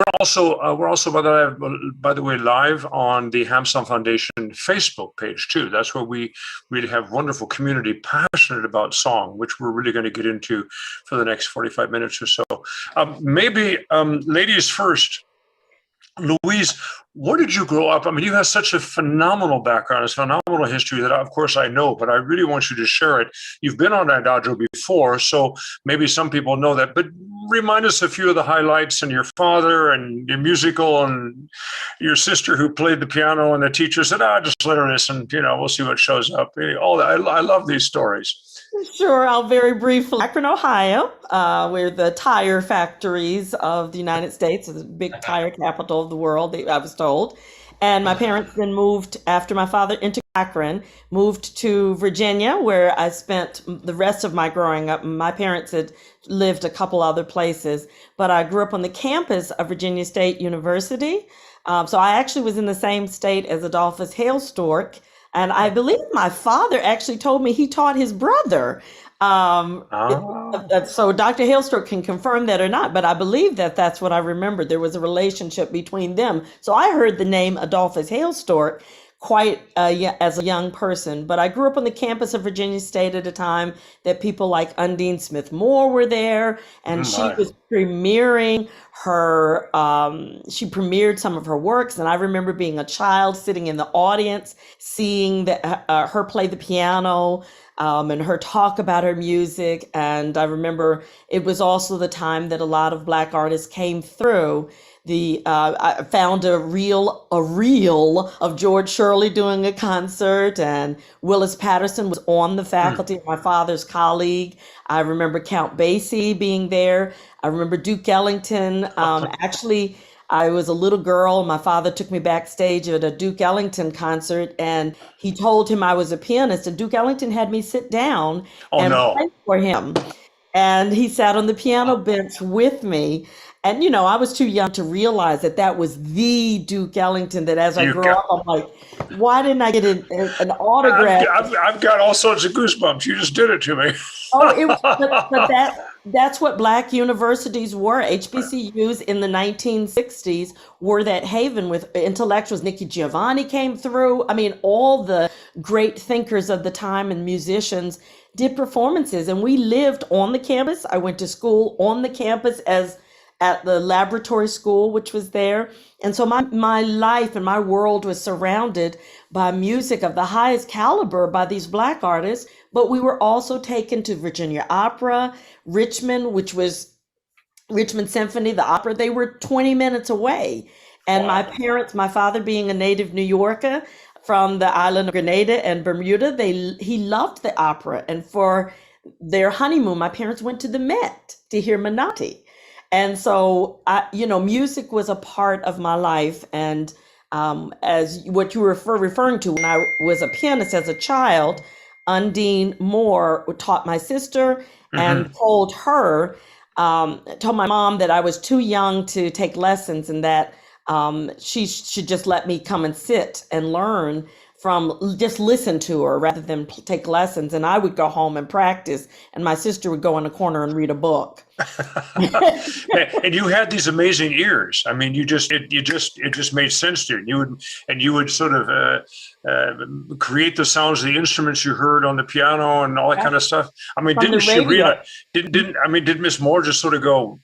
we're also by the way live on the Hampson Foundation Facebook page too. That's where we really have wonderful community passionate about song, which we're really going to get into for the next 45 minutes or so. Maybe ladies first. Louise, where did you grow up? I mean, you have such a phenomenal background, a phenomenal history that, of course, I know, but I really want you to share it. You've been on Adagio before, so maybe some people know that, but remind us a few of the highlights, and your father and your musical and your sister who played the piano, and the teacher said, just let her listen, we'll see what shows up. All that. I love these stories. Sure, I'll very briefly. Akron, Ohio, we're the tire factories of the United States, the big tire capital of the world, I was told. And my parents then moved, after my father into Akron, moved to Virginia, where I spent the rest of my growing up. My parents had lived a couple other places, but I grew up on the campus of Virginia State University. So I actually was in the same state as Adolphus Hailstork. And I believe my father actually told me he taught his brother. So Dr. Hailstork can confirm that or not, but I believe that that's what I remember. There was a relationship between them. So I heard the name Adolphus Hailstork quite as a young person, but I grew up on the campus of Virginia State at a time that people like Undine Smith Moore were there, and she was premiering she premiered some of her works, and I remember being a child sitting in the audience, seeing her play the piano, and her talk about her music. And I remember it was also the time that a lot of Black artists came through. I found a reel of George Shirley doing a concert, and Willis Patterson was on the faculty, my father's colleague. I remember Count Basie being there. I remember Duke Ellington. Actually, I was a little girl. My father took me backstage at a Duke Ellington concert, and he told him I was a pianist, and Duke Ellington had me sit down play for him. And he sat on the piano bench with me. And, I was too young to realize that was the Duke Ellington, that as I grew up, I'm like, why didn't I get an autograph? I've got all sorts of goosebumps. You just did it to me. But that's what Black universities were. HBCUs in the 1960s were that haven with intellectuals. Nikki Giovanni came through. I mean, all the great thinkers of the time and musicians did performances, and we lived on the campus. I went to school on the campus at the laboratory school, which was there. And so my life and my world was surrounded by music of the highest caliber by these Black artists. But we were also taken to Virginia Opera, Richmond, which was Richmond Symphony, the opera. They were 20 minutes away. And my parents, my father being a native New Yorker from the island of Grenada and Bermuda, he loved the opera. And for their honeymoon, my parents went to the Met to hear Menotti. And so, music was a part of my life. And as what you were referring to, when I was a pianist as a child, Undine Moore taught my sister and told my mom that I was too young to take lessons, and that she should just let me come and sit and learn just listen to her rather than take lessons. And I would go home and practice, and my sister would go in a corner and read a book. And you had these amazing ears. I mean, it just made sense to you. You would sort of create the sounds of the instruments you heard on the piano and all that kind of stuff. I mean, did Miss Moore just sort of go,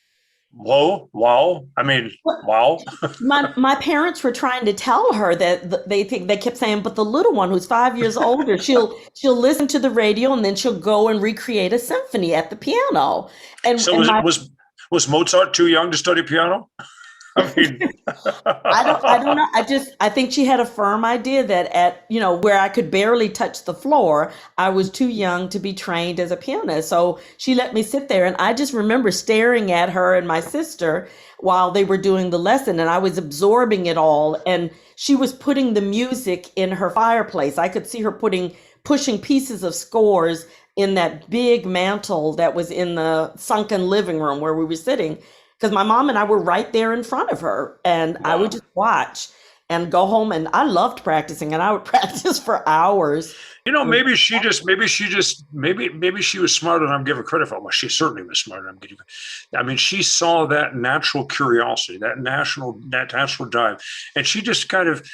whoa, wow? I mean, wow. My parents were trying to tell her that they kept saying, but the little one who's 5 years older, she'll listen to the radio, and then she'll go and recreate a symphony at the piano. And so was Mozart too young to study piano? I mean, I don't know. I think she had a firm idea that where I could barely touch the floor, I was too young to be trained as a pianist. So she let me sit there, and I just remember staring at her and my sister while they were doing the lesson, and I was absorbing it all. And she was putting the music in her fireplace. I could see her pushing pieces of scores in that big mantle that was in the sunken living room where we were sitting, because my mom and I were right there in front of her, and I would just watch. and go home. And I loved practicing, and I would practice for hours. Maybe she was smarter than I'm giving credit for. Well, she certainly was smarter than I'm giving. I mean, she saw that natural curiosity, that natural drive, and she just kind of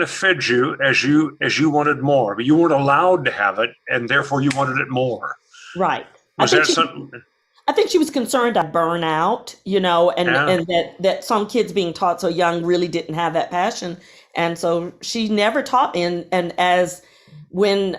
fed you as you wanted more, but you weren't allowed to have it, and therefore you wanted it more. Right. Was that something? I think she was concerned I burn out, and that some kids being taught so young really didn't have that passion. And so she never taught me. And as when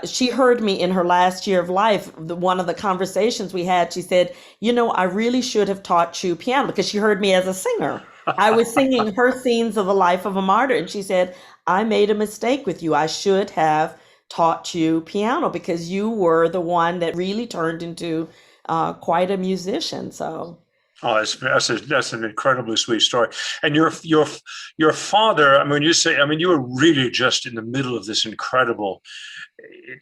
she heard me in her last year of life, one of the conversations we had, she said, I really should have taught you piano, because she heard me as a singer. I was singing her scenes of the life of a martyr. And she said, I made a mistake with you. I should have taught you piano, because you were the one that really turned into quite a musician. So. Oh, that's an incredibly sweet story. And your father, I mean, you were really just in the middle of this incredible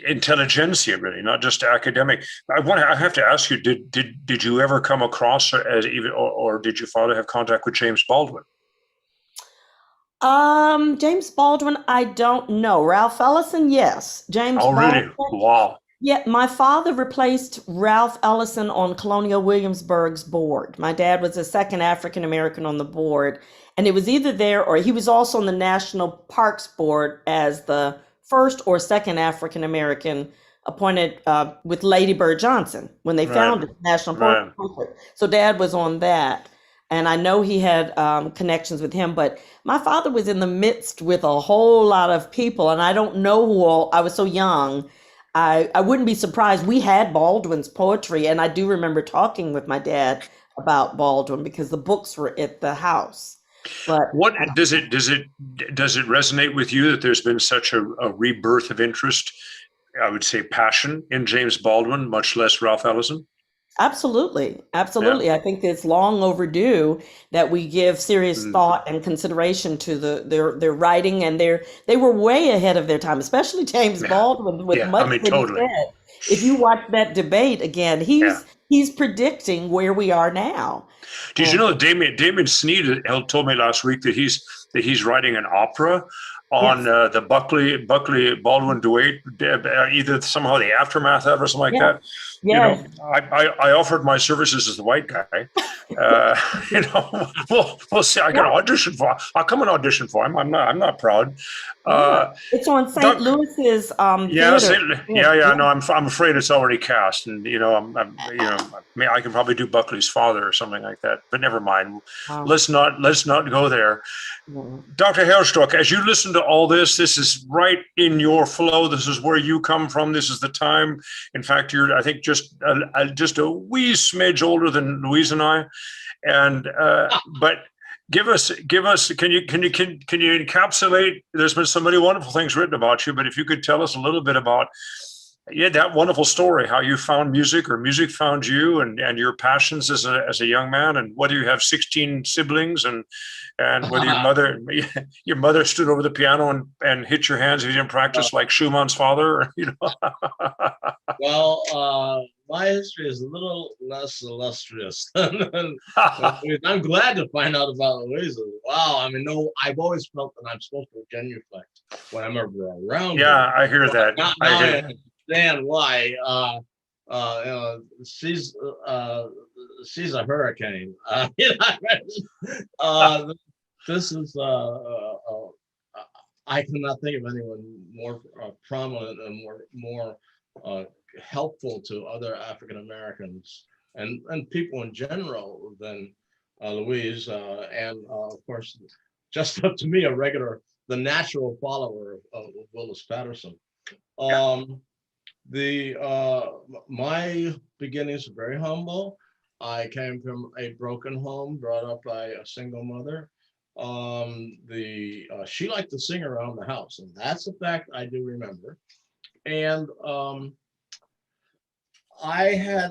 intelligentsia, really, not just academic. I have to ask you, did you ever come across or did your father have contact with James Baldwin? James Baldwin, I don't know. Ralph Ellison, yes. James Baldwin. Really? Wow. Yeah, my father replaced Ralph Ellison on Colonial Williamsburg's board. My dad was the second African American on the board, and it was either there, or he was also on the National Parks Board as the first or second African American appointed with Lady Bird Johnson when they founded National Parks. So Dad was on that. And I know he had connections with him, but my father was in the midst with a whole lot of people, and I don't know who all. I was so young. I wouldn't be surprised. We had Baldwin's poetry, and I do remember talking with my dad about Baldwin because the books were at the house. But what does it resonate with you that there's been such a rebirth of interest, I would say passion, in James Baldwin, much less Ralph Ellison? Absolutely. Yeah. I think it's long overdue that we give serious thought and consideration to their writing, and they were way ahead of their time, especially James Baldwin with much that totally. He said. If you watch that debate again, he's predicting where we are now. Did you know that Damien Sneed told me last week that he's writing an opera on the Buckley Baldwin duet, either somehow the aftermath of it or something like that. Yes. I offered my services as the white guy. We'll see. I can audition for. I'll come and audition for him. I'm not proud. It's on St. Louis's theater. No, I'm afraid it's already cast, and I can probably do Buckley's father or something like that. But never mind. Let's not go there. Dr. Hailstork, as you listen to all this is right in your flow. This is where you come from. This is the time. In fact, you're, I think, just a wee smidge older than Louise and I. And but give us. Can you encapsulate? There's been so many wonderful things written about you, but if you could tell us a little bit about that wonderful story, how you found music or music found you, and your passions as a young man, and whether you have 16 siblings, and whether your mother stood over the piano and hit your hands if you didn't practice like Schumann's father, Well, my history is a little less illustrious. I'm glad to find out about Louise. Wow, I mean, no, I've always felt that I'm supposed to genuflect when I'm ever around. Yeah, I hear that. Now I understand why. She's a hurricane. This is I cannot think of anyone more prominent and more helpful to other African Americans and people in general than Louise, and of course, just up to me, the natural follower of Willis Patterson. My beginnings are very humble. I came from a broken home, brought up by a single mother. She liked to sing around the house, and that's a fact I do remember. And I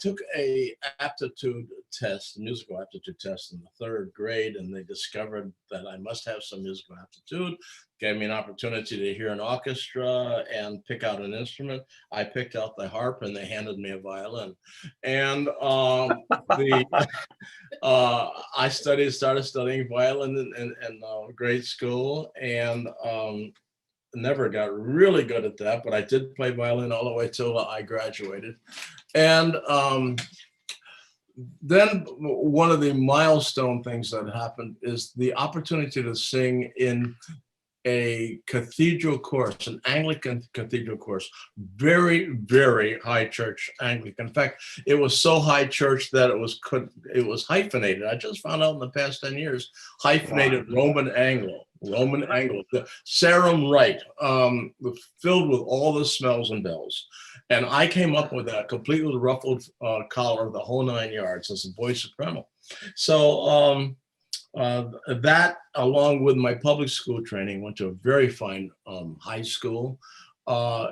took a aptitude test, musical aptitude test in the 3rd grade, and they discovered that I must have some musical aptitude. Gave me an opportunity to hear an orchestra and pick out an instrument. I picked out the harp, and they handed me a violin. And I started studying violin in grade school, and never got really good at that, but I did play violin all the way till I graduated. And then one of the milestone things that happened is the opportunity to sing in a cathedral course, an Anglican cathedral course, very, very high church Anglican. In fact, it was so high church that it was hyphenated. I just found out in the past 10 years, hyphenated. Wow. Roman Anglo, the Sarum Rite, filled with all the smells and bells. And I came up with that, complete with a ruffled collar, the whole 9 yards, as a voice soprano. So that, along with my public school training, went to a very fine high school. I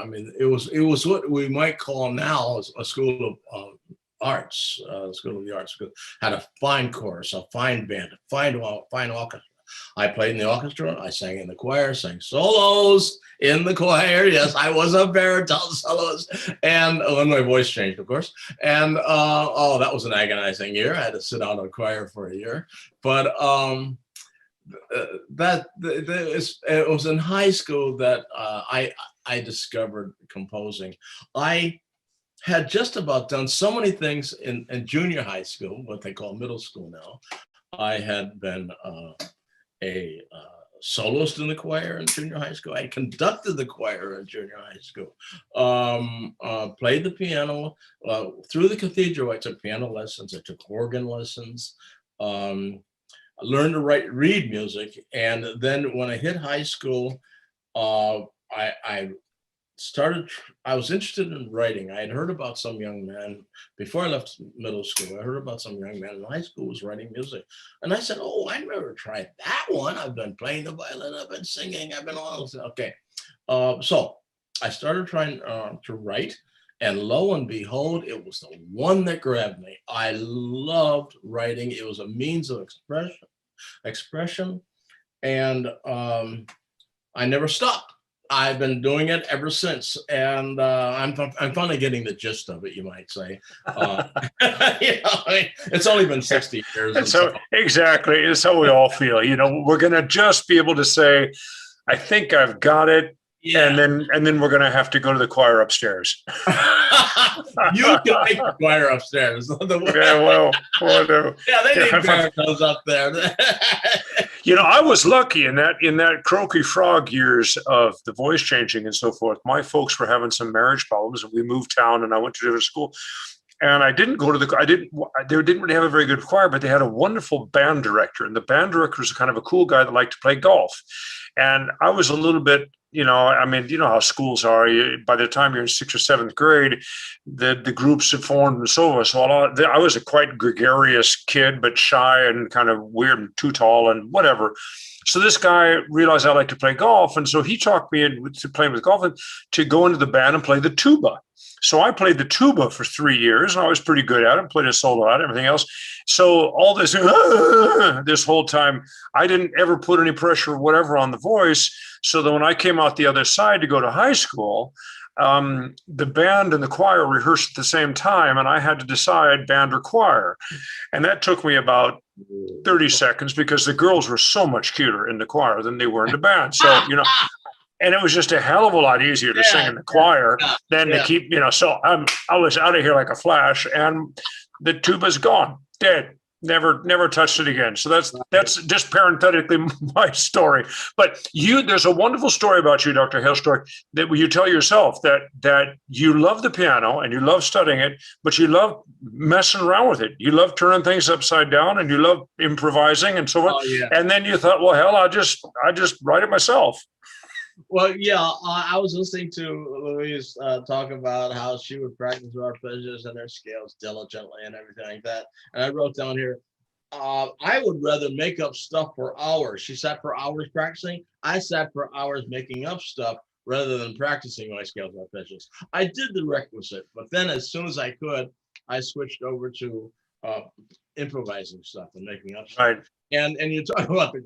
mean, it was what we might call now a school of arts, School of the Arts. Had a fine chorus, a fine band, a fine orchestra. I played in the orchestra, I sang in the choir, sang solos in the choir. Yes, I was a baritone soloist. And when my voice changed, of course. And that was an agonizing year. I had to sit out of a choir for a year. But it was in high school that I discovered composing. I had just about done so many things in junior high school, what they call middle school now. I had been a soloist in the choir in junior high school. I conducted the choir in junior high school. Played the piano. Through the cathedral, I took piano lessons. I took organ lessons. I learned to read music. And then when I hit high school, I was interested in writing. I had heard about some young man, before I left middle school, I heard about some young man in high school who was writing music. And I said, oh, I never tried that one. I've been playing the violin, I've been singing, I've been all, okay. So I started trying to write, and lo and behold, it was the one that grabbed me. I loved writing. It was a means of expression, and I never stopped. I've been doing it ever since, and I'm finally getting the gist of it, you might say. It's only been 60 years. So exactly, it's how we all feel. We're going to just be able to say, "I think I've got it," yeah. and then we're going to have to go to the choir upstairs. You can make the choir upstairs. Yeah, well, whatever. Yeah, they need baritones up there. I was lucky in that croaky frog years of the voice changing and so forth. My folks were having some marriage problems, and we moved town, and I went to different school. And I didn't go to they didn't really have a very good choir, but they had a wonderful band director. And the band director was kind of a cool guy that liked to play golf. And I was a little bit, how schools are. By the time you're in 6th or 7th grade, the groups have formed and so on. So I was a quite gregarious kid, but shy and kind of weird and too tall and whatever. So this guy realized I liked to play golf. And so he talked me into playing with golf and to go into the band and play the tuba. So I played the tuba for 3 years, and I was pretty good at it, played a solo at it, everything else. So all this, this whole time, I didn't ever put any pressure or whatever on the voice. So that when I came out the other side to go to high school, the band and the choir rehearsed at the same time, and I had to decide band or choir. And that took me about 30 seconds because the girls were so much cuter in the choir than they were in the band. So, and it was just a hell of a lot easier to sing in the choir than to keep, so I was out of here like a flash, and the tuba's gone, dead. Never touched it again. So that's just parenthetically my story. But there's a wonderful story about you, Dr. Hailstork, that you tell yourself that you love the piano and you love studying it, but you love messing around with it. You love turning things upside down, and you love improvising and so on. Oh, yeah. And then you thought, well, hell, I just write it myself. Well, yeah, I was listening to Louise talk about how she would practice her arpeggios and her scales diligently and everything like that. And I wrote down here, I would rather make up stuff for hours. She sat for hours practicing. I sat for hours making up stuff rather than practicing my scales and arpeggios. I did the requisite, but then as soon as I could, I switched over to improvising stuff and making up stuff. Right. And you talk about the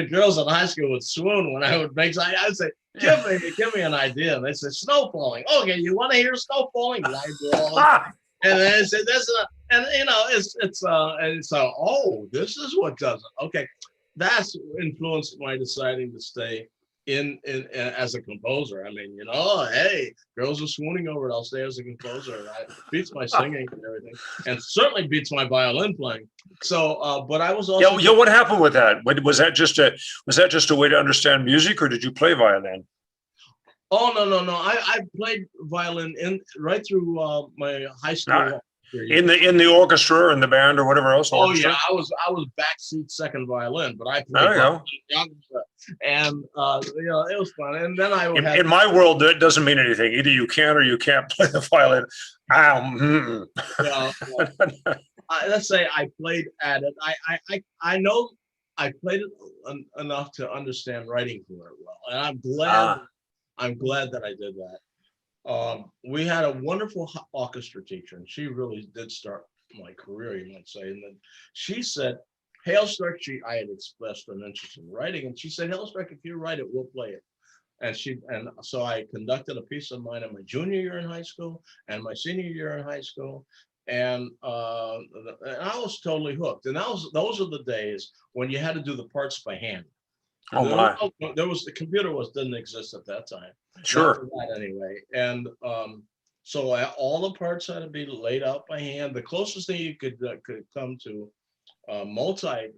girls in high school would swoon when I would make. I would say, give me an idea. And they said snow falling. Okay, you want to hear snow falling? And then I said, that's and you know, oh, this is what does it. Okay, that's influenced my deciding to stay in as a composer. I mean, you know, hey, girls are swooning over it. I'll stay as a composer. It beats my singing and everything, and certainly beats my violin playing. So, but I was also what happened with that? Was that just a way to understand music, or did you play violin? Oh no! I played violin right through my high school. In the orchestra and the band or whatever else. Orchestra? Yeah, I was backseat second violin, but I played orchestra, and you know, it was fun. And then I would in my world, that doesn't mean anything. Either you can or you can't play the violin. Let's say I played at it. I know I played it enough to understand writing for it well, and I'm glad that I did that. We had a wonderful orchestra teacher, and she really did start my career, you might say. And then she said, Hailstork, I had expressed an interest in writing, and she said, Hailstork, if you write it, we'll play it. And so I conducted a piece of mine in my junior year in high school and my senior year in high school. And I was totally hooked. And those are the days when you had to do the parts by hand. The computer didn't exist at that time. Sure. That anyway. And so all the parts had to be laid out by hand. The closest thing you could come to multiplying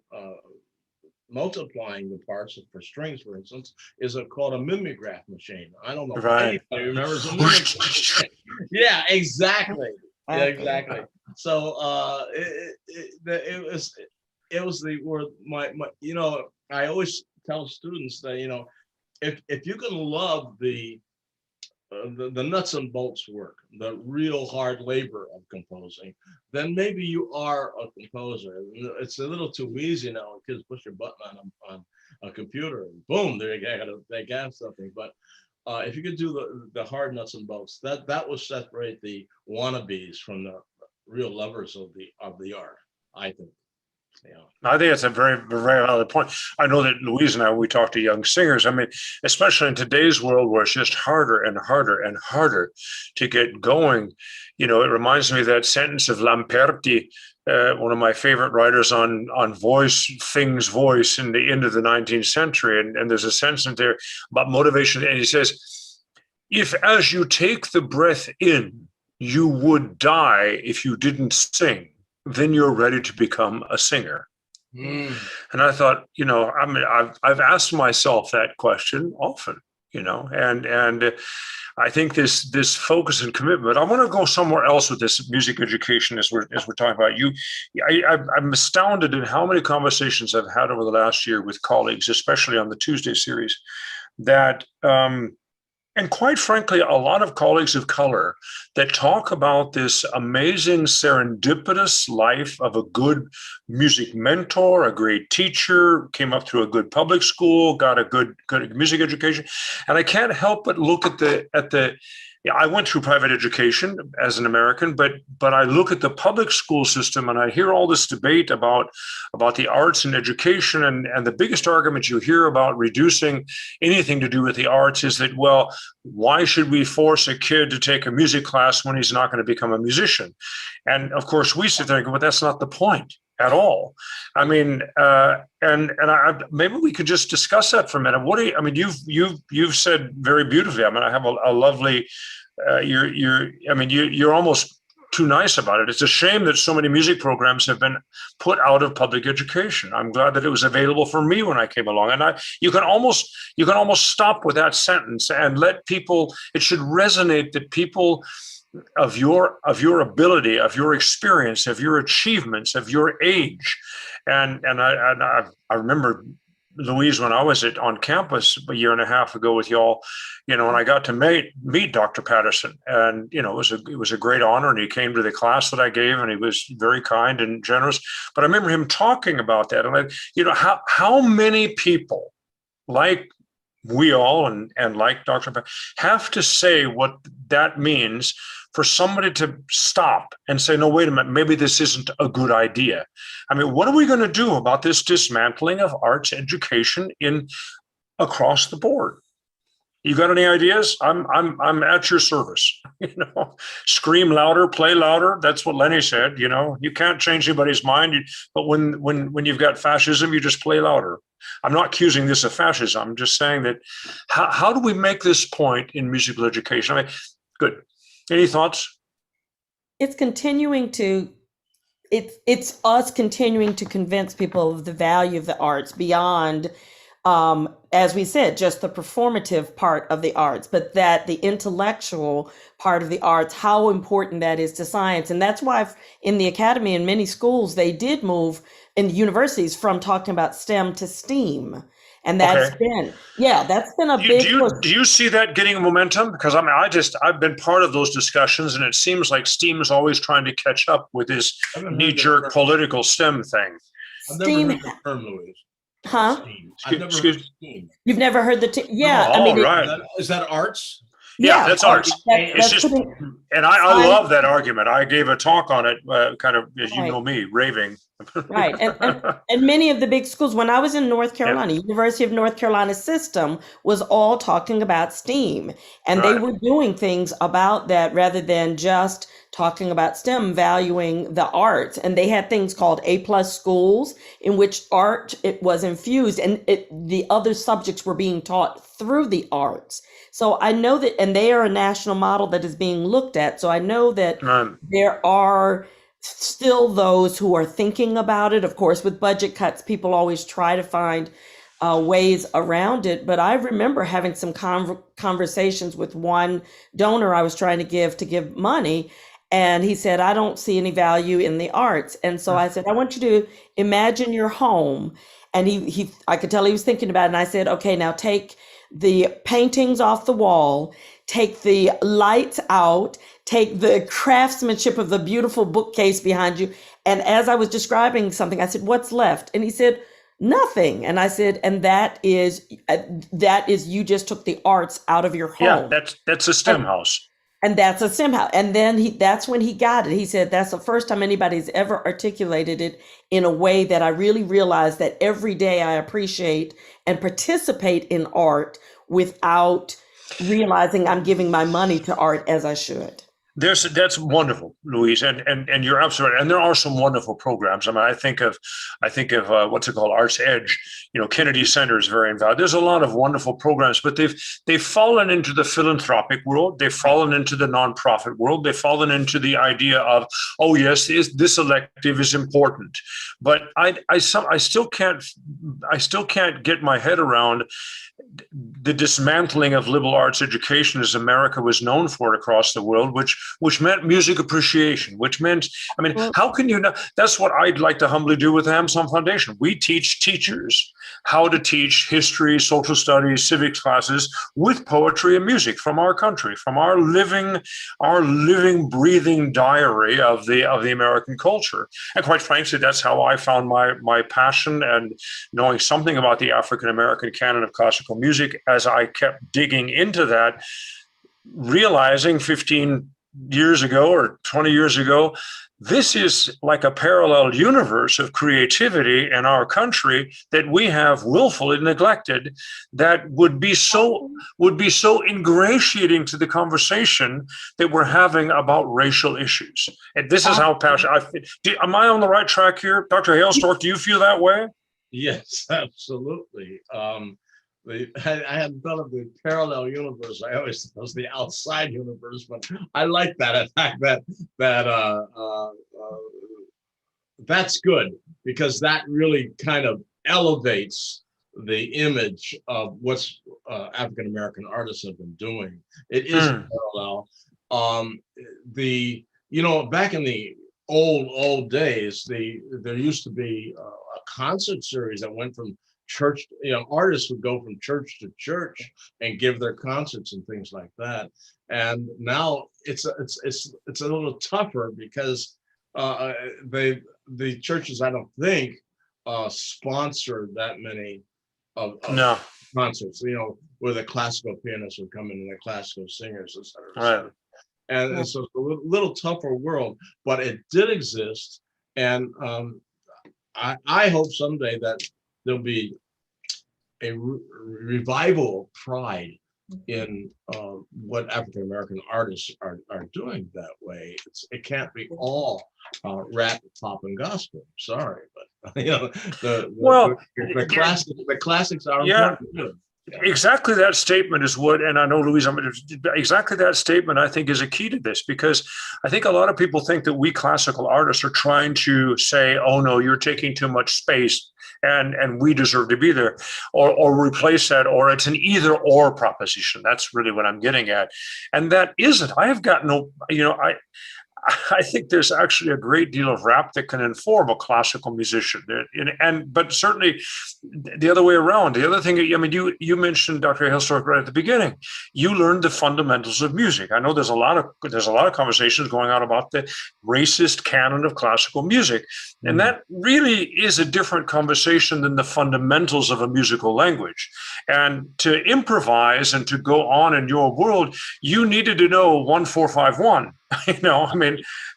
the parts for strings, for instance, is called a mimeograph machine. I don't know if anybody remembers a mimeograph machine. Yeah, exactly. Yeah, exactly. So it was the word my you know, I always tell students that, you know, if you can love the nuts and bolts work, the real hard labor of composing, then maybe you are a composer. It's a little too easy now. Kids push your button on a computer and boom, they got something. But if you could do the hard nuts and bolts, that would separate the wannabes from the real lovers of the art, I think. Yeah. I think it's a very, very valid point. I know that Louise and I, we talk to young singers. I mean, especially in today's world where it's just harder and harder and harder to get going. You know, it reminds me of that sentence of Lamperti, one of my favorite writers on voice, things voice in the end of the 19th century. And there's a sentence in there about motivation. And he says, if as you take the breath in, you would die if you didn't sing, then you're ready to become a singer. And I thought, you know, I mean, I've asked myself that question often, you know, and I think this focus and commitment. I want to go somewhere else with this music education as we're talking about. I'm astounded at how many conversations I've had over the last year with colleagues, especially on the Tuesday series, that and quite frankly, a lot of colleagues of color that talk about this amazing serendipitous life of a good music mentor, a great teacher, came up through a good public school, got a good music education. And I can't help but look at the I went through private education as an American, but I look at the public school system and I hear all this debate about the arts and education. And the biggest argument you hear about reducing anything to do with the arts is that, well, why should we force a kid to take a music class when he's not going to become a musician? And of course, we sit there and go, but that's not the point at all. I mean, maybe we could just discuss that for a minute. What do you? I mean, you've said very beautifully. I mean, I have a lovely. You're almost too nice about it. It's a shame that so many music programs have been put out of public education. I'm glad that it was available for me when I came along. And you can almost stop with that sentence and let people. It should resonate that people of your ability, of your experience, of your achievements, of your age. And I remember, Louise, when I was on campus a year and a half ago with y'all, you know, and I got to meet Dr. Patterson, and, you know, it was a great honor, and he came to the class that I gave, and he was very kind and generous. But I remember him talking about that, and you know, how many people like we all, and like Dr. have to say what that means for somebody to stop and say, no, wait a minute, maybe this isn't a good idea. I mean, what are we going to do about this dismantling of arts education across the board? You got any ideas? I'm at your service. Scream louder, play louder. That's what Lenny said. You can't change anybody's mind, but when you've got fascism, you just play louder. I'm not accusing this of fascism. I'm just saying that how do we make this point in musical education? I mean, good. Any thoughts? It's us continuing to convince people of the value of the arts beyond, as we said, just the performative part of the arts, but that the intellectual part of the arts, how important that is to science. And that's why in the academy, in many schools, they did move in universities from talking about STEM to STEAM. And that's been a big push. Do you see that getting momentum? Because I've been part of those discussions, and it seems like STEAM is always trying to catch up with this knee-jerk political STEM thing. I've never heard the term, Louise. Huh? I've never heard STEAM. You've never heard the yeah. I mean, right. Is that arts? Yeah, that's arts. It's just, and I love that argument. I gave a talk on it, kind of, as you know me, raving. Right, and many of the big schools, when I was in North Carolina, University of North Carolina system was all talking about STEAM, and they were doing things about that rather than just talking about STEM, valuing the arts. And they had things called A+ schools in which it was infused, and the other subjects were being taught through the arts. So I know that, and they are a national model that is being looked at. So I know that there are still those who are thinking about it. Of course, with budget cuts, people always try to find ways around it. But I remember having some conversations with one donor I was trying to give money. And he said, I don't see any value in the arts. And so I said, I want you to imagine your home. And I could tell he was thinking about it. And I said, okay, now take the paintings off the wall, take the lights out, take the craftsmanship of the beautiful bookcase behind you. And as I was describing something, I said, what's left? And he said, nothing. And I said, and that is you just took the arts out of your home. Yeah, that's a STEM house. And that's a STEM house. And then that's when he got it. He said, that's the first time anybody's ever articulated it in a way that I really realized that every day I appreciate and participate in art without realizing I'm giving my money to art as I should. That's wonderful, Louise, and you're absolutely right. And there are some wonderful programs. I mean, I think of what's it called, Arts Edge. Kennedy Center is very involved. There's a lot of wonderful programs, but they've fallen into the philanthropic world. They've fallen into the nonprofit world. They've fallen into the idea of, oh yes, this elective is important. But I still can't get my head around the dismantling of liberal arts education as America was known for across the world, which meant music appreciation, which meant, I mean, how can you know? That's what I'd like to humbly do with the Hampson Foundation. We teach teachers how to teach history, social studies, civics classes with poetry and music from our country, from our living, breathing diary of the American culture. And quite frankly, that's how I found my passion and knowing something about the African American canon of classical music as I kept digging into that, realizing 15 years ago or 20 years ago, this is like a parallel universe of creativity in our country that we have willfully neglected, that would be so ingratiating to the conversation that we're having about racial issues. And this is how passionate I feel. Am I on the right track here? Dr. Hailstork, do you feel that way? Yes, absolutely. I hadn't thought of the parallel universe. I always thought it was the outside universe, but I like that. In fact, that's good, because that really kind of elevates the image of what's African American artists have been doing. It is parallel. Back in the old days, there used to be a concert series that went from church, artists would go from church to church and give their concerts and things like that. And now it's a little tougher because the churches, I don't think, sponsor that many of no. concerts, where the classical pianists would come in and the classical singers, et cetera. Right. And so it's a little tougher world, but it did exist. And I hope someday that there'll be a revival of pride in what African American artists are doing that way. It can't be all rap, pop, and gospel. Sorry, but the classics are important too. Yeah. Exactly that statement is what, and I know Louise, exactly that statement I think is a key to this, because I think a lot of people think that we classical artists are trying to say, oh no, you're taking too much space and we deserve to be there, or replace that, or it's an either or proposition. That's really what I'm getting at. And that isn't. I have got no, I think there's actually a great deal of rap that can inform a classical musician, but certainly the other way around. The other thing, you mentioned Dr. Hailstork right at the beginning. You learned the fundamentals of music. I know there's a lot of conversations going on about the racist canon of classical music, and that really is a different conversation than the fundamentals of a musical language. And to improvise and to go on in your world, you needed to know 1-4-5-1.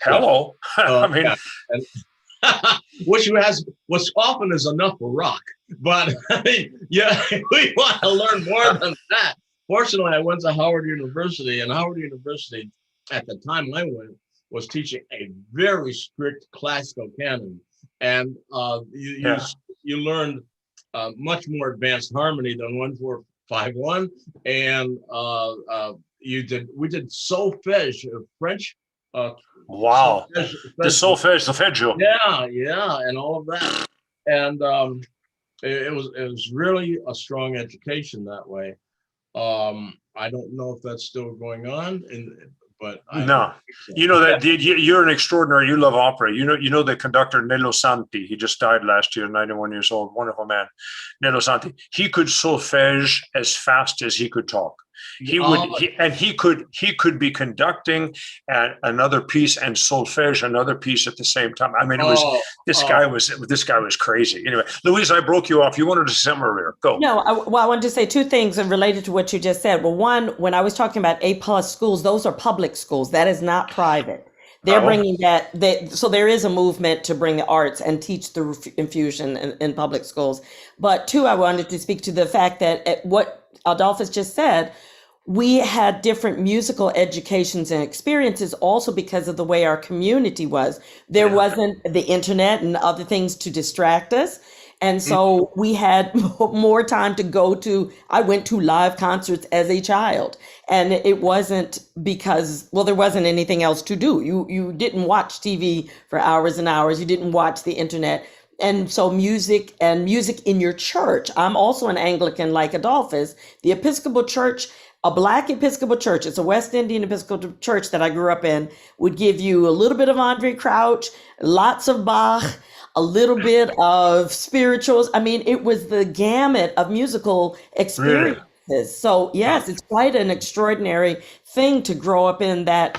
Hello. Yeah. Which often is enough for rock, but yeah, we want to learn more than that. Fortunately, I went to Howard University, and Howard University, at the time I went, was teaching a very strict classical canon, and you learned much more advanced harmony than 1-4-5-1, and we did solfège, French. Wow. The solfeggio. Yeah, and all of that. And it was really a strong education that way. I don't know if that's still going on, but no. That you're an extraordinary. You love opera. You know the conductor Nello Santi. He just died last year, 91 years old. Wonderful man, Nello Santi. He could solfège as fast as he could talk. He could be conducting another piece and solfège another piece at the same time. This guy was crazy. Anyway, Louise, I broke you off. You wanted to say something earlier. Go. No, I wanted to say two things related to what you just said. Well, one, when I was talking about A+ schools, those are public schools. That is not private. They're bringing that. So there is a movement to bring the arts and teach the infusion in public schools. But two, I wanted to speak to the fact that what Adolphus just said, we had different musical educations and experiences also because of the way our community was. There wasn't the internet and other things to distract us. And so we had more time to go to, I went to live concerts as a child, and it wasn't because, there wasn't anything else to do. You didn't watch TV for hours and hours. You didn't watch the internet. And so music in your church. I'm also an Anglican like Adolphus. The Episcopal Church, a Black Episcopal Church, it's a West Indian Episcopal Church that I grew up in, would give you a little bit of Andre Crouch, lots of Bach, a little bit of spirituals. It was the gamut of musical experiences. Really? So yes, it's quite an extraordinary thing to grow up in that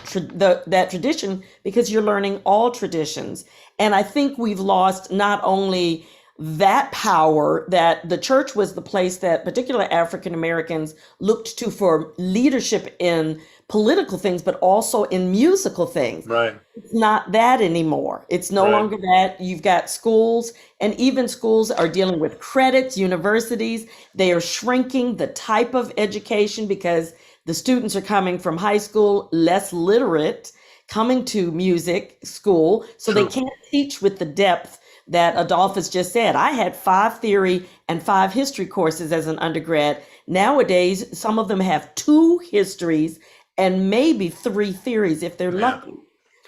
tradition, because you're learning all traditions. And I think we've lost not only that power, that the church was the place that particularly African Americans looked to for leadership in political things, but also in musical things. Right. It's not that anymore. It's no longer that. You've got schools, and even schools are dealing with credits, universities. They are shrinking the type of education because the students are coming from high school less literate, coming to music school, so they can't teach with the depth that Adolphus just said. I had 5 theory and 5 history courses as an undergrad. Nowadays, some of them have 2 histories and maybe 3 theories if they're lucky.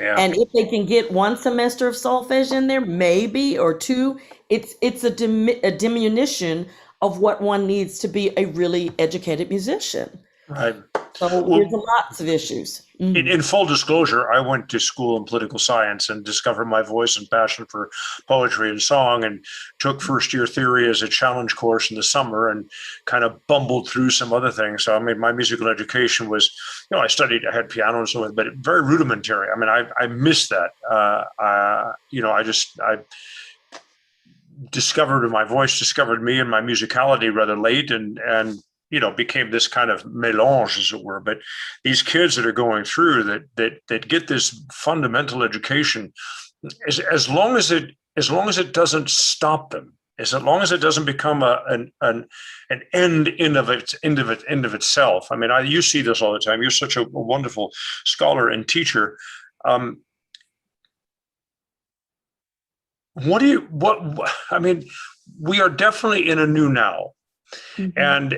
Yeah. And if they can get 1 semester of solfège in there, maybe, or 2, it's a diminution of what one needs to be a really educated musician. Right. So there's lots of issues. In full disclosure, I went to school in political science and discovered my voice and passion for poetry and song, and took first-year theory as a challenge course in the summer, and kind of bumbled through some other things. So my musical education was, I had piano and so on, but very rudimentary. I miss that. discovered my voice, discovered me and my musicality rather late, and became this kind of mélange, as it were. But these kids that are going through that get this fundamental education, as long as it doesn't stop them, as long as it doesn't become an end in of itself. I mean, you see this all the time. You're such a wonderful scholar and teacher. I mean, we are definitely in a new now. Mm-hmm.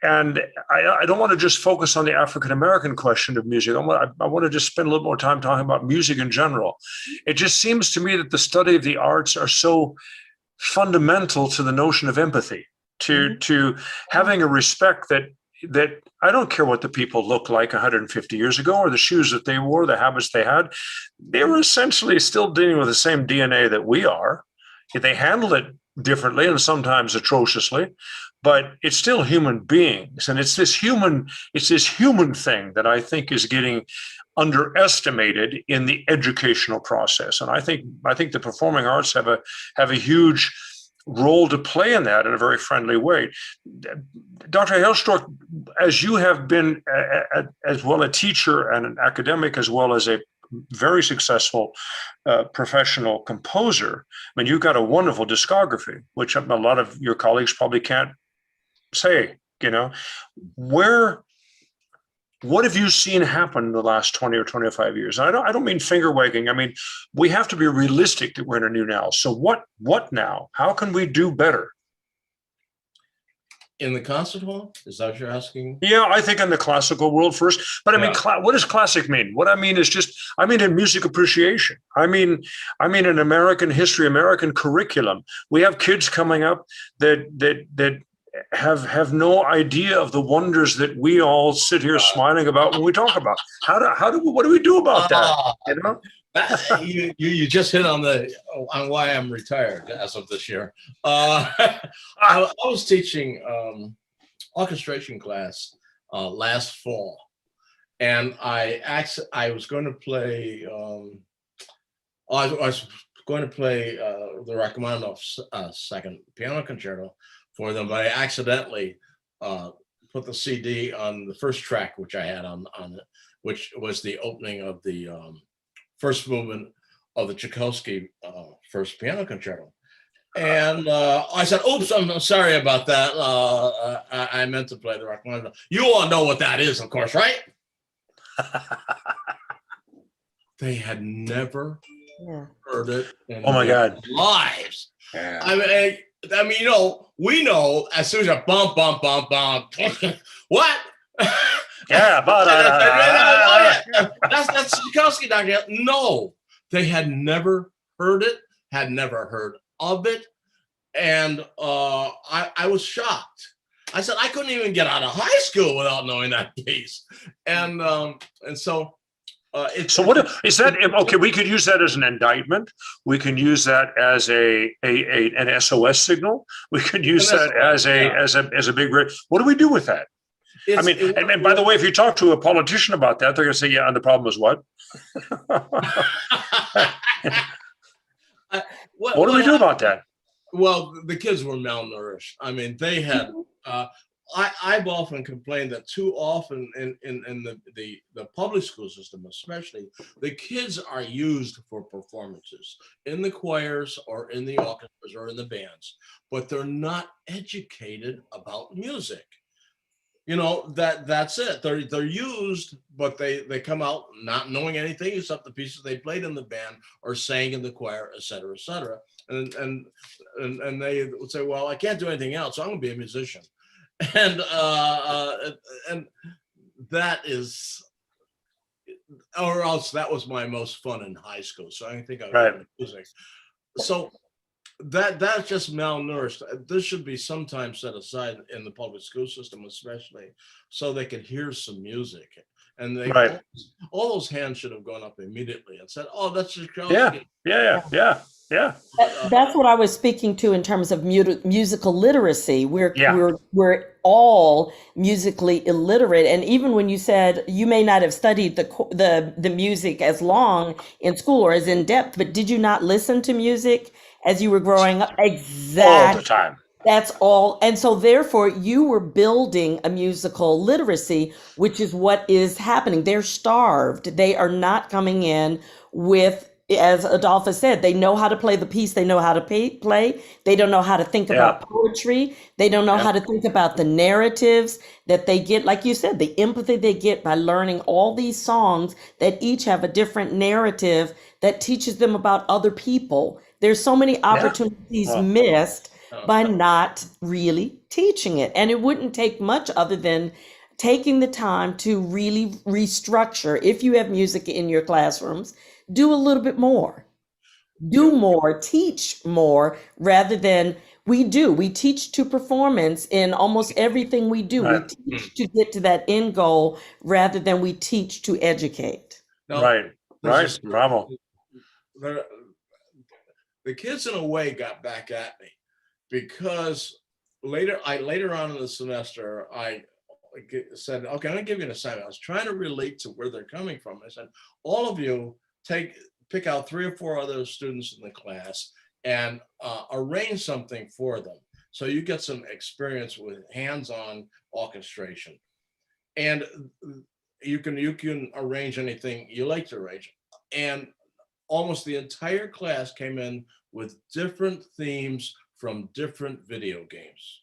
And I don't want to just focus on the African-American question of music. I want to just spend a little more time talking about music in general. It just seems to me that the study of the arts are so fundamental to the notion of empathy, to having a respect that I don't care what the people look like 150 years ago, or the shoes that they wore, the habits they had. They were essentially still dealing with the same DNA that we are. They handled it differently and sometimes atrociously, but it's still human beings. And it's this human thing that I think is getting underestimated in the educational process. And I think the performing arts have a huge role to play in that in a very friendly way. Dr. Hailstork, as you have been as well a teacher and an academic, as well as a very successful professional composer, I mean, you've got a wonderful discography, which a lot of your colleagues probably can't say. What have you seen happen in the last 20 or 25 years? And I don't mean finger wagging. I mean, we have to be realistic that we're in a new now. So what now? How can we do better? In the concert hall? Is that what you're asking? Yeah, I think in the classical world first. But I mean, what does classic mean? What I mean is in music appreciation. I mean in American history, American curriculum. We have kids coming up that have no idea of the wonders that we all sit here smiling about when we talk about. What do we do about that? You just hit on why I'm retired as of this year. I was teaching orchestration class last fall, and I was going to play. I was going to play the Rachmaninoff's second piano concerto for them, but I accidentally put the CD on the first track, which I had on it, which was the opening of the first movement of the Tchaikovsky first piano concerto. And I said, oops, I'm sorry about that. I meant to play the Rachmaninoff. You all know what that is, of course, right? They had never heard it in their lives. Yeah. I mean, we know as soon as you bump, what? Yeah, but that's Tchaikovsky, Dr. No, they had never heard it, had never heard of it, and I was shocked. I said I couldn't even get out of high school without knowing that piece, and so. So what is that? Okay, we could use that as an indictment. We can use that as an SOS signal. We could use that as a big. What do we do with that? And by the way, if you talk to a politician about that, they're going to say, "Yeah, and the problem is what?" What do we do about that? Well, the kids were malnourished. I mean, they had. I've often complained that too often in the public school system, especially, the kids are used for performances in the choirs or in the orchestras or in the bands, but they're not educated about music. That's it. They're used, but they come out not knowing anything except the pieces they played in the band or sang in the choir, et cetera, et cetera. And they would say, well, I can't do anything else, so I'm going to be a musician. And that is, or else that was my most fun in high school. So I think I was in music. So that's just malnourished. This should be sometimes set aside in the public school system, especially, so they could hear some music. And all those hands should have gone up immediately and said, "Oh, that's just yeah." Yeah. That's what I was speaking to in terms of musical literacy. Yeah. We're all musically illiterate, and even when you said you may not have studied the music as long in school or as in depth, but did you not listen to music as you were growing up? All the Exactly. time. That's all. And so therefore you were building a musical literacy, which is what is happening. They're starved. They are not coming in with, as Adolphus said, they know how to play the piece. They know how to play. They don't know how to think Yeah. about poetry. They don't know Yeah. how to think about the narratives that they get. Like you said, the empathy they get by learning all these songs that each have a different narrative that teaches them about other people. There's so many Yeah. opportunities Well, missed by not really teaching it. And it wouldn't take much other than taking the time to really restructure. If you have music in your classrooms, do a little bit more, do more, teach more, rather than we teach to performance in almost everything we do. We right. teach to get to that end goal rather than we teach to educate. Now, Right. Right. there's Bravo. the kids in a way got back at me because later on in the semester, I said, okay, I'm gonna give you an assignment. I was trying to relate to where they're coming from. I said, all of you pick out 3 or 4 other students in the class and arrange something for them. So you get some experience with hands-on orchestration. And you can arrange anything you like to arrange. And almost the entire class came in with different themes from different video games.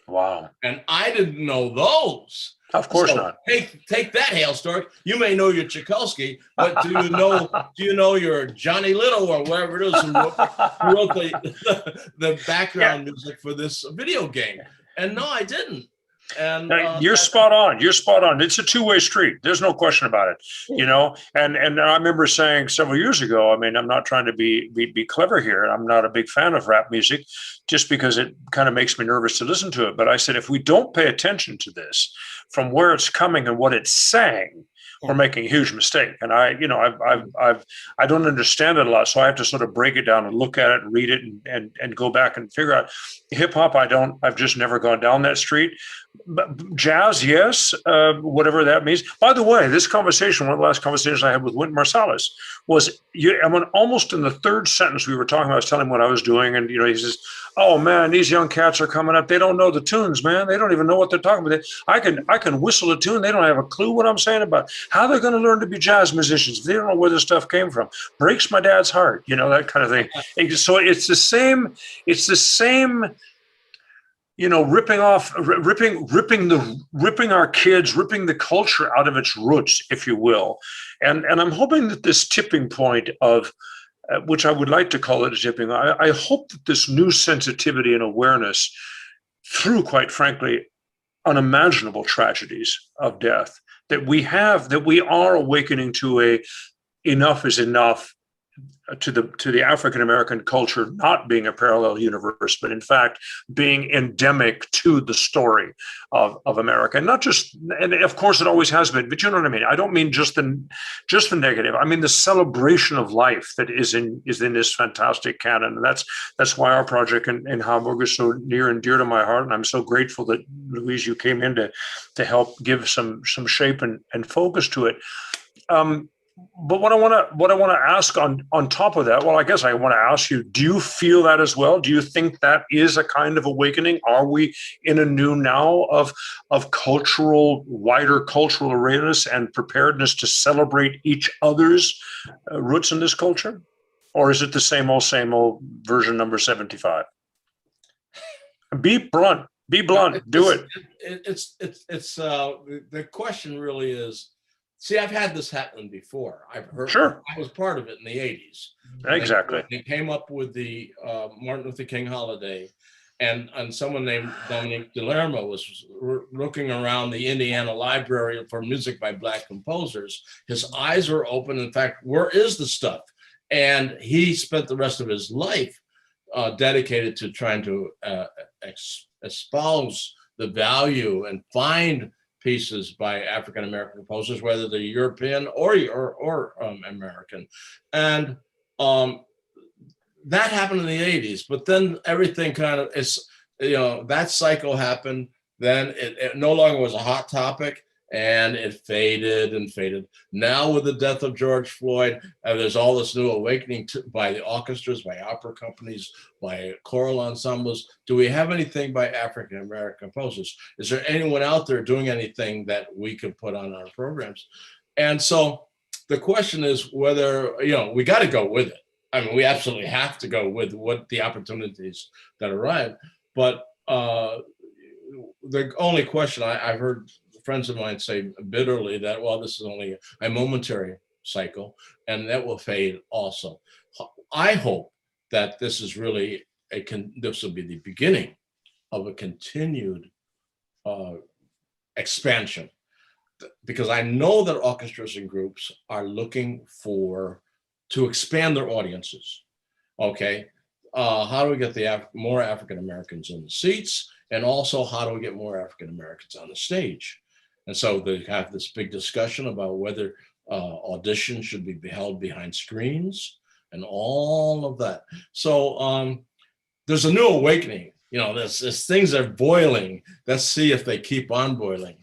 Wow. And I didn't know those. Of course So not. Take that, Hailstork. You may know your Tchaikovsky, but do you know your Johnny Little or whatever it is who wrote the background music for this video game? And no, I didn't. And You're spot on. You're spot on. It's a two-way street. There's no question about it. You know, and I remember saying several years ago, I mean, I'm not trying to be clever here. I'm not a big fan of rap music just because it kind of makes me nervous to listen to it. But I said, if we don't pay attention to this from where it's coming and what it's saying, we're making a huge mistake. And I don't understand it a lot. So I have to sort of break it down and look at it and read it and go back and figure out. Hip hop, I've just never gone down that street. But jazz, yes, whatever that means. By the way, this conversation, one of the last conversations I had with Wynton Marsalis was, almost in the third sentence we were talking about, I was telling him what I was doing. And, he says, oh man, these young cats are coming up. They don't know the tunes, man. They don't even know what they're talking about. I can whistle a tune. They don't have a clue what I'm saying about how they're going to learn to be jazz musicians. They don't know where this stuff came from. Breaks my dad's heart, that kind of thing. So it's the same, ripping our kids, ripping the culture out of its roots, if you will. And I'm hoping that this tipping point of, which I would like to call it a tipping, I hope that this new sensitivity and awareness through, quite frankly, unimaginable tragedies of death, that we are awakening to enough is enough, to the African American culture not being a parallel universe, but in fact being endemic to the story of America. And not just, and of course it always has been, but you know what I mean? I don't mean just the negative. I mean the celebration of life that is in this fantastic canon. And that's why our project in Hamburg is so near and dear to my heart. And I'm so grateful that, Louise, you came in to help give some shape and focus to it. But what I want to ask on top of that, well, I guess I want to ask you, do you feel that as well? Do you think that is a kind of awakening? Are we in a new now of wider cultural awareness and preparedness to celebrate each other's roots in this culture? Or is it the same old version number 75? Be blunt, do it. It's the question really is, see, I've had this happen before. I've heard. Sure. I was part of it in the 80s. Exactly. They came up with the Martin Luther King holiday, and someone named Dominique Delermo was looking around the Indiana Library for music by Black composers. His eyes were open. In fact, where is the stuff? And he spent the rest of his life dedicated to trying to espouse the value and find pieces by African American composers, whether they're European or American. And that happened in the 80s, but then everything kind of is, that cycle happened. Then it no longer was a hot topic, and it faded and faded. Now with the death of George Floyd, there's all this new awakening by the orchestras, by opera companies, by choral ensembles. Do we have anything by African American composers? Is there anyone out there doing anything that we could put on our programs? And so the question is whether, we got to go with it. I mean, we absolutely have to go with what the opportunities that arrive. But the only question I've heard friends of mine say bitterly that, well, this is only a momentary cycle and that will fade also. I hope that this is really this will be the beginning of a continued expansion, because I know that orchestras and groups are looking to expand their audiences. Okay, how do we get more African Americans in the seats, and also how do we get more African Americans on the stage? And so they have this big discussion about whether auditions should be held behind screens and all of that. So there's a new awakening. There's things that are boiling. Let's see if they keep on boiling.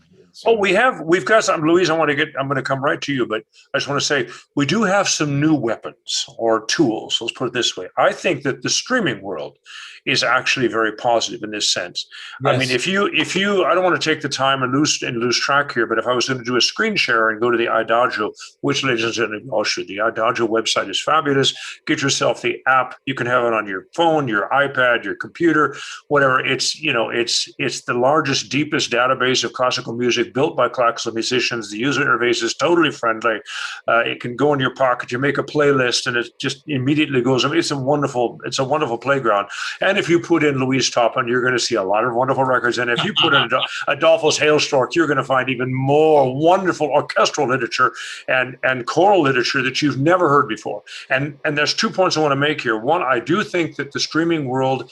Oh, we've got some, Louise, I'm going to come right to you, but I just want to say, we do have some new weapons or tools. Let's put it this way. I think that the streaming world is actually very positive in this sense. Yes. I mean, if you, I don't want to take the time and lose track here, but if I was going to do a screen share and go to the Adagio, which, ladies and gentlemen, the Adagio website is fabulous. Get yourself the app. You can have it on your phone, your iPad, your computer, whatever. It's the largest, deepest database of classical music built by classical musicians. The user interface is totally friendly. It can go in your pocket. You make a playlist, and it just immediately goes. I mean, it's a wonderful playground. And if you put in Louise Toppin, you're going to see a lot of wonderful records. And if you put in Adolphus Hailstork, you're going to find even more wonderful orchestral literature and choral literature that you've never heard before. And there's 2 points I want to make here. One, I do think that the streaming world,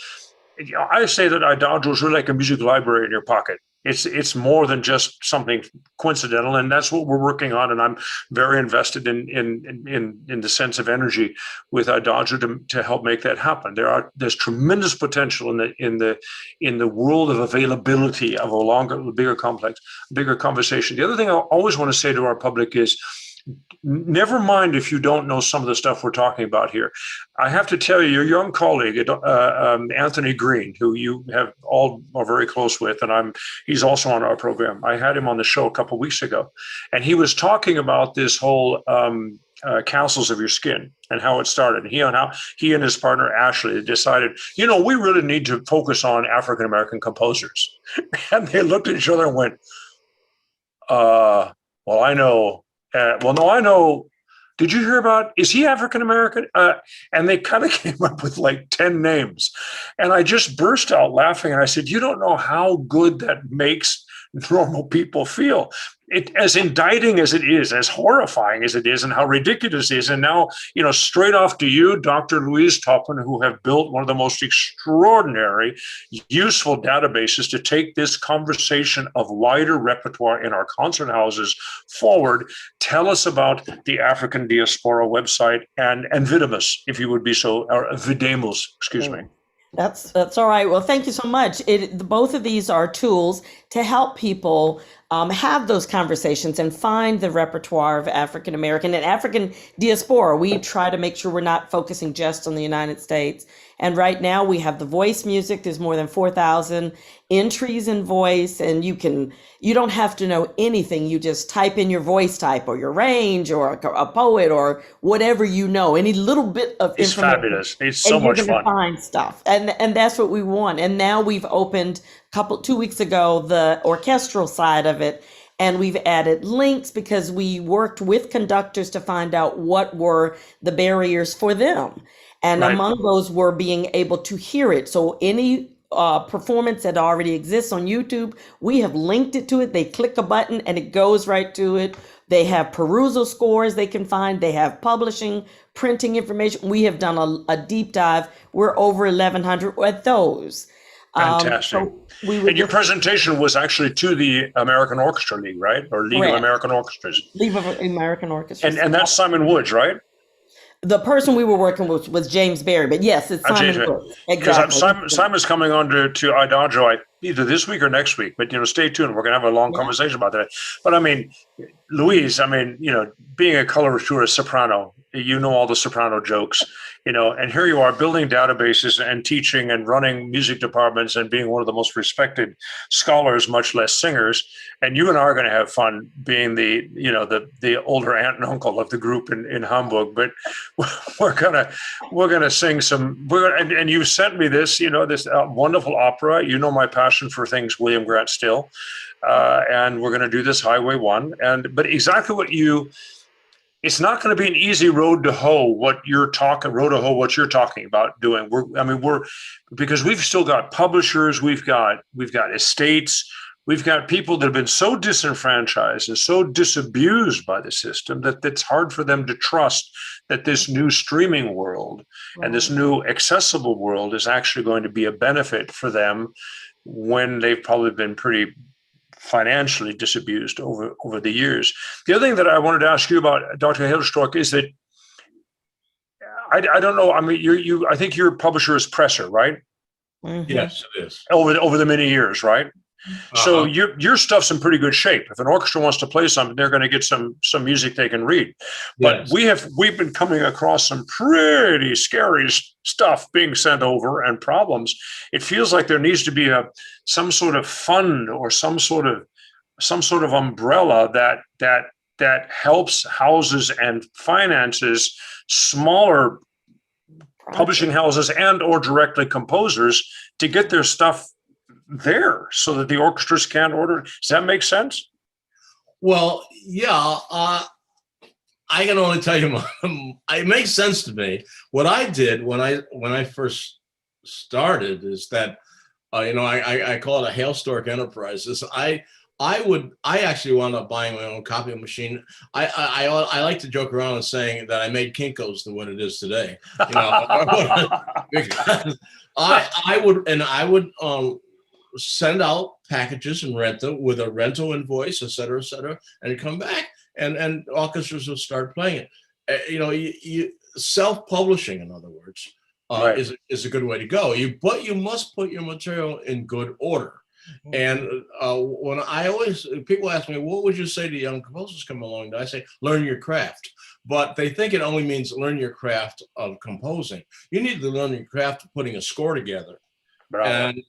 I say that Adagio is really like a music library in your pocket. It's more than just something coincidental, and that's what we're working on. And I'm very invested in the sense of energy with Adagio to help make that happen. There's tremendous potential in the world of availability of a bigger conversation. The other thing I always want to say to our public is, never mind if you don't know some of the stuff we're talking about here. I have to tell you, your young colleague, Anthony Green, who you have all are very close with, and he's also on our program. I had him on the show a couple of weeks ago, and he was talking about this whole Castles of Your Skin and how it started. How he and his partner Ashley decided, we really need to focus on African American composers. And they looked at each other and went, well, I know. I know. Did you hear about, is he African American? And they kind of came up with like 10 names. And I just burst out laughing. And I said, you don't know how good that makes normal people feel. As indicting as it is, as horrifying as it is, and how ridiculous it is. And now, straight off to you, Dr. Louise Toppin, who have built one of the most extraordinary, useful databases to take this conversation of wider repertoire in our concert houses forward. Tell us about the African Diaspora website and Videmus, if you would be so, or Videmus, excuse me. That's all right. Well, thank you so much. Both of these are tools to help people have those conversations and find the repertoire of African American and African diaspora. We try to make sure we're not focusing just on the United States. And right now we have the voice music. There's more than 4,000 entries in voice, and you don't have to know anything. You just type in your voice type or your range or a poet or whatever any little bit of information. It's fabulous. It's so much fun. You're going to find stuff, and that's what we want. And now we've opened 2 weeks ago the orchestral side of it, and we've added links because we worked with conductors to find out what were the barriers for them. And right. Among those were being able to hear it. So any performance that already exists on YouTube, we have linked it to it. They click a button and it goes right to it. They have perusal scores they can find. They have publishing, printing information. We have done a deep dive. We're over 1,100 at those. Fantastic. And your presentation was actually to the American Orchestra League, right? Or League of American Orchestras. League of American Orchestras. And that's Simon Woods, right? The person we were working with was James Barry, but yes, it's Simon Brooks. Because Exactly. Simon's coming on to Adagio either this week or next week, but stay tuned. We're going to have a long conversation about that. But I mean, Louise, being a coloratura soprano, all the soprano jokes, and here you are building databases and teaching and running music departments and being one of the most respected scholars, much less singers. And you and I are going to have fun being the older aunt and uncle of the group in Hamburg. But we're gonna sing some. And you sent me this, this wonderful opera. My passion for things William Grant Still, and we're going to do this Highway 1. But exactly it's not going to be an easy road to hoe. What you're talking about doing. Because we've still got publishers, we've got estates. We've got people that have been so disenfranchised and so disabused by the system that it's hard for them to trust that this new streaming world and this new accessible world is actually going to be a benefit for them when they've probably been pretty financially disabused over the years. The other thing that I wanted to ask you about, Dr. Hailstork, is that I don't know. I think your publisher is Presser, right? Mm-hmm. Yes, it is. Over the many years, right? So your stuff's in pretty good shape. If an orchestra wants to play something, they're going to get some music they can read. But we've been coming across some pretty scary stuff being sent over and problems. It feels like there needs to be some sort of fund or some sort of umbrella that helps, houses, and finances smaller publishing houses and or directly composers to get their stuff there so that the orchestras can't order. Does that make sense? Well, yeah, I can only tell you, it makes sense to me. What I did when I first started is that, I call it a Hailstork Enterprises. I actually wound up buying my own copying machine. I like to joke around and saying that I made Kinko's to what it is today. Because I would send out packages and rent them with a rental invoice, et cetera, and come back and orchestras will start playing it. You self-publishing, in other words, is a good way to go. But you must put your material in good order. And when people ask me, what would you say to young composers coming along? I say, learn your craft. But they think it only means learn your craft of composing. You need to learn your craft of putting a score together. And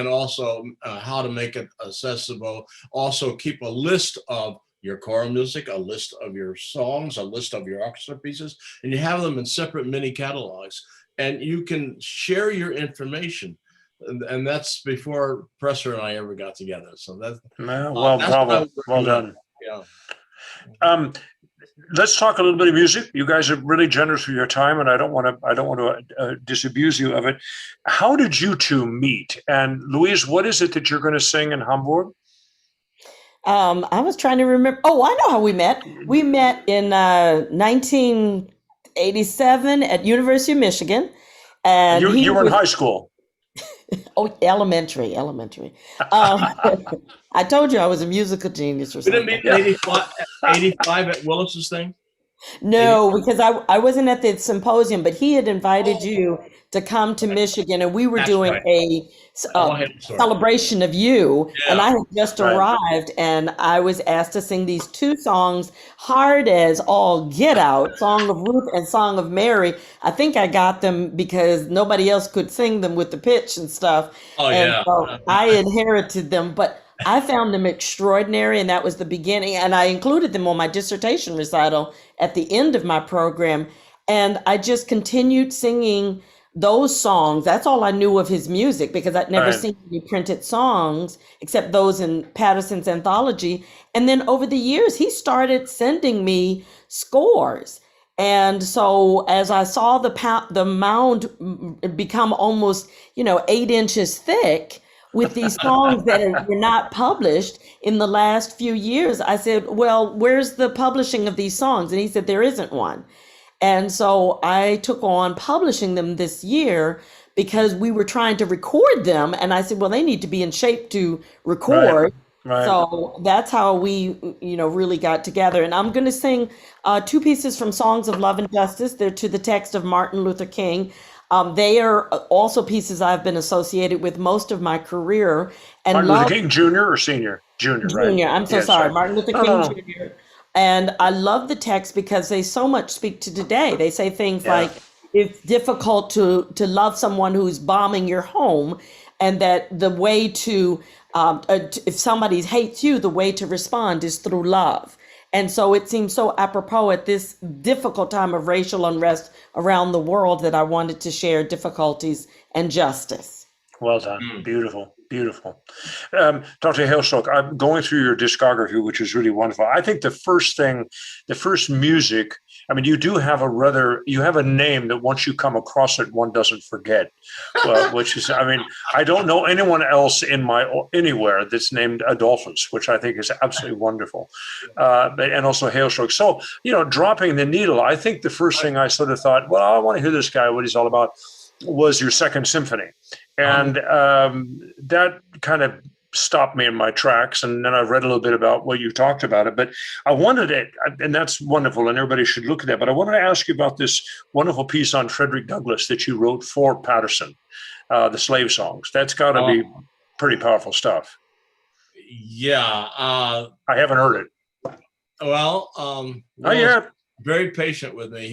also how to make it accessible. Also keep a list of your choral music, a list of your songs, a list of your orchestra pieces, and you have them in separate mini catalogs. And you can share your information. And that's before Presser and I ever got together. So that's well done. Yeah. Let's talk a little bit of music. You guys are really generous with your time, and I don't want to disabuse you of it. How did you two meet? And Louise, what is it that you're going to sing in Hamburg? I was trying to remember. Oh, I know how we met. We met in 1987 at University of Michigan, and you were in high school. Oh, elementary. I told you I was a musical genius or something. We didn't meet in 85 at Willis's thing? No, because I wasn't at the symposium, but he had invited you to come to Michigan, and we were doing a celebration of you, and I had just arrived, and I was asked to sing these two songs, hard as all get out, Song of Ruth and Song of Mary. I think I got them because nobody else could sing them with the pitch and stuff. So I inherited them, but I found them extraordinary, and that was the beginning. And I included them on my dissertation recital at the end of my program. And I just continued singing those songs. That's all I knew of his music, because I'd never seen any printed songs except those in Patterson's anthology. And then over the years, he started sending me scores. And so as I saw the mound become almost, 8 inches thick, with these songs that were not published in the last few years, I said, well, where's the publishing of these songs? And he said, there isn't one. And so I took on publishing them this year because we were trying to record them. And I said, well, they need to be in shape to record. Right. So that's how we, really got together. And I'm going to sing two pieces from Songs of Love and Justice. They're to the text of Martin Luther King. They are also pieces I've been associated with most of my career. And Martin love, Luther King Jr. or Senior? Junior, right? Jr. I'm so Yeah, sorry, sorry. Martin Luther No, King no, no. Jr. And I love the text because they so much speak to today. They say things Yeah. like, it's difficult to love someone who's bombing your home, and that the way to, if somebody hates you, the way to respond is through love. And so it seems so apropos at this difficult time of racial unrest around the world that I wanted to share difficulties and justice. Well done. Beautiful, beautiful. Dr. Hailstork, I'm going through your discography, which is really wonderful. I think the first music, I mean, you have a name that once you come across it, one doesn't forget. Well, which is, I mean, I don't know anyone else anywhere that's named Adolphus, which I think is absolutely wonderful. And also Hailstork. So, dropping the needle, I think the first thing I sort of thought, well, I want to hear this guy, what he's all about, was your Second Symphony. And that kind of stopped me in my tracks. And then I read a little bit about what you talked about it. But I wanted it, and that's wonderful, and everybody should look at that. But I wanted to ask you about this wonderful piece on Frederick Douglass that you wrote for Patterson, the slave songs. That's got to be pretty powerful stuff. Yeah. I haven't heard it. Well, yet. Very patient with me.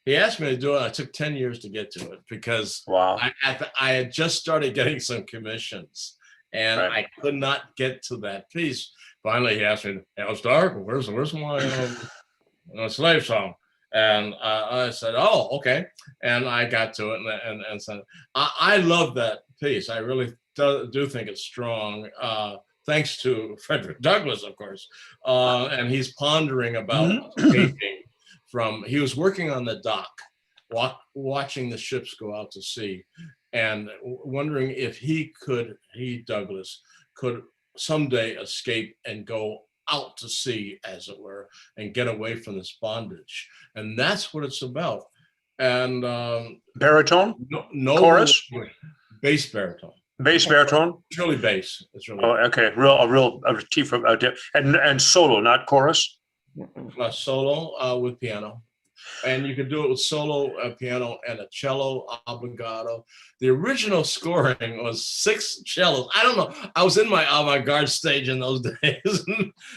He asked me to do it. I took 10 years to get to it because I had just started getting some commissions, and I could not get to that piece. Finally, he asked me, Hailstork, where's my slave song? And I said, oh, okay. And I got to it and said, I love that piece. I really do think it's strong. Thanks to Frederick Douglass, of course. And he's pondering about escaping he was working on the dock, watching the ships go out to sea, and wondering if Douglass, could someday escape and go out to sea, as it were, and get away from this bondage. And that's what it's about. And baritone? No chorus? Bass baritone. Bass baritone? It's really bass. It's really okay. A T from and solo, not chorus? Solo with piano. And you can do it with solo piano and a cello obbligato. The original scoring was 6 cellos. I don't know. I was in my avant-garde stage in those days.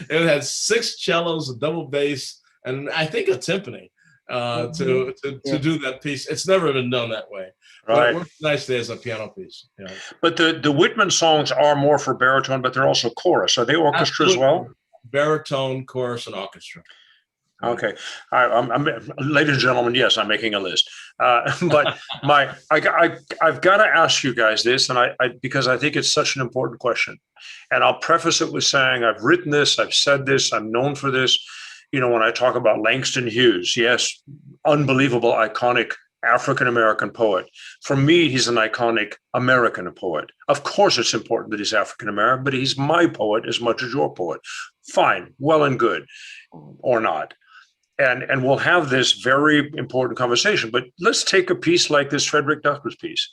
It had 6 cellos, a double bass, and I think a timpani to do that piece. It's never been done that way. Right. But it works nicely as a piano piece. Yeah. But the Whitman songs are more for baritone, but they're also chorus. Are they orchestra as well? Baritone, chorus, and orchestra. Okay, I'm ladies and gentlemen, yes, I'm making a list. But I've got to ask you guys this, and because I think it's such an important question. And I'll preface it with saying I've written this, I've said this, I'm known for this. When I talk about Langston Hughes, yes, unbelievable, iconic African-American poet. For me, he's an iconic American poet. Of course, it's important that he's African-American, but he's my poet as much as your poet. Fine, well and good, or not. And we'll have this very important conversation. But let's take a piece like this Frederick Douglass piece.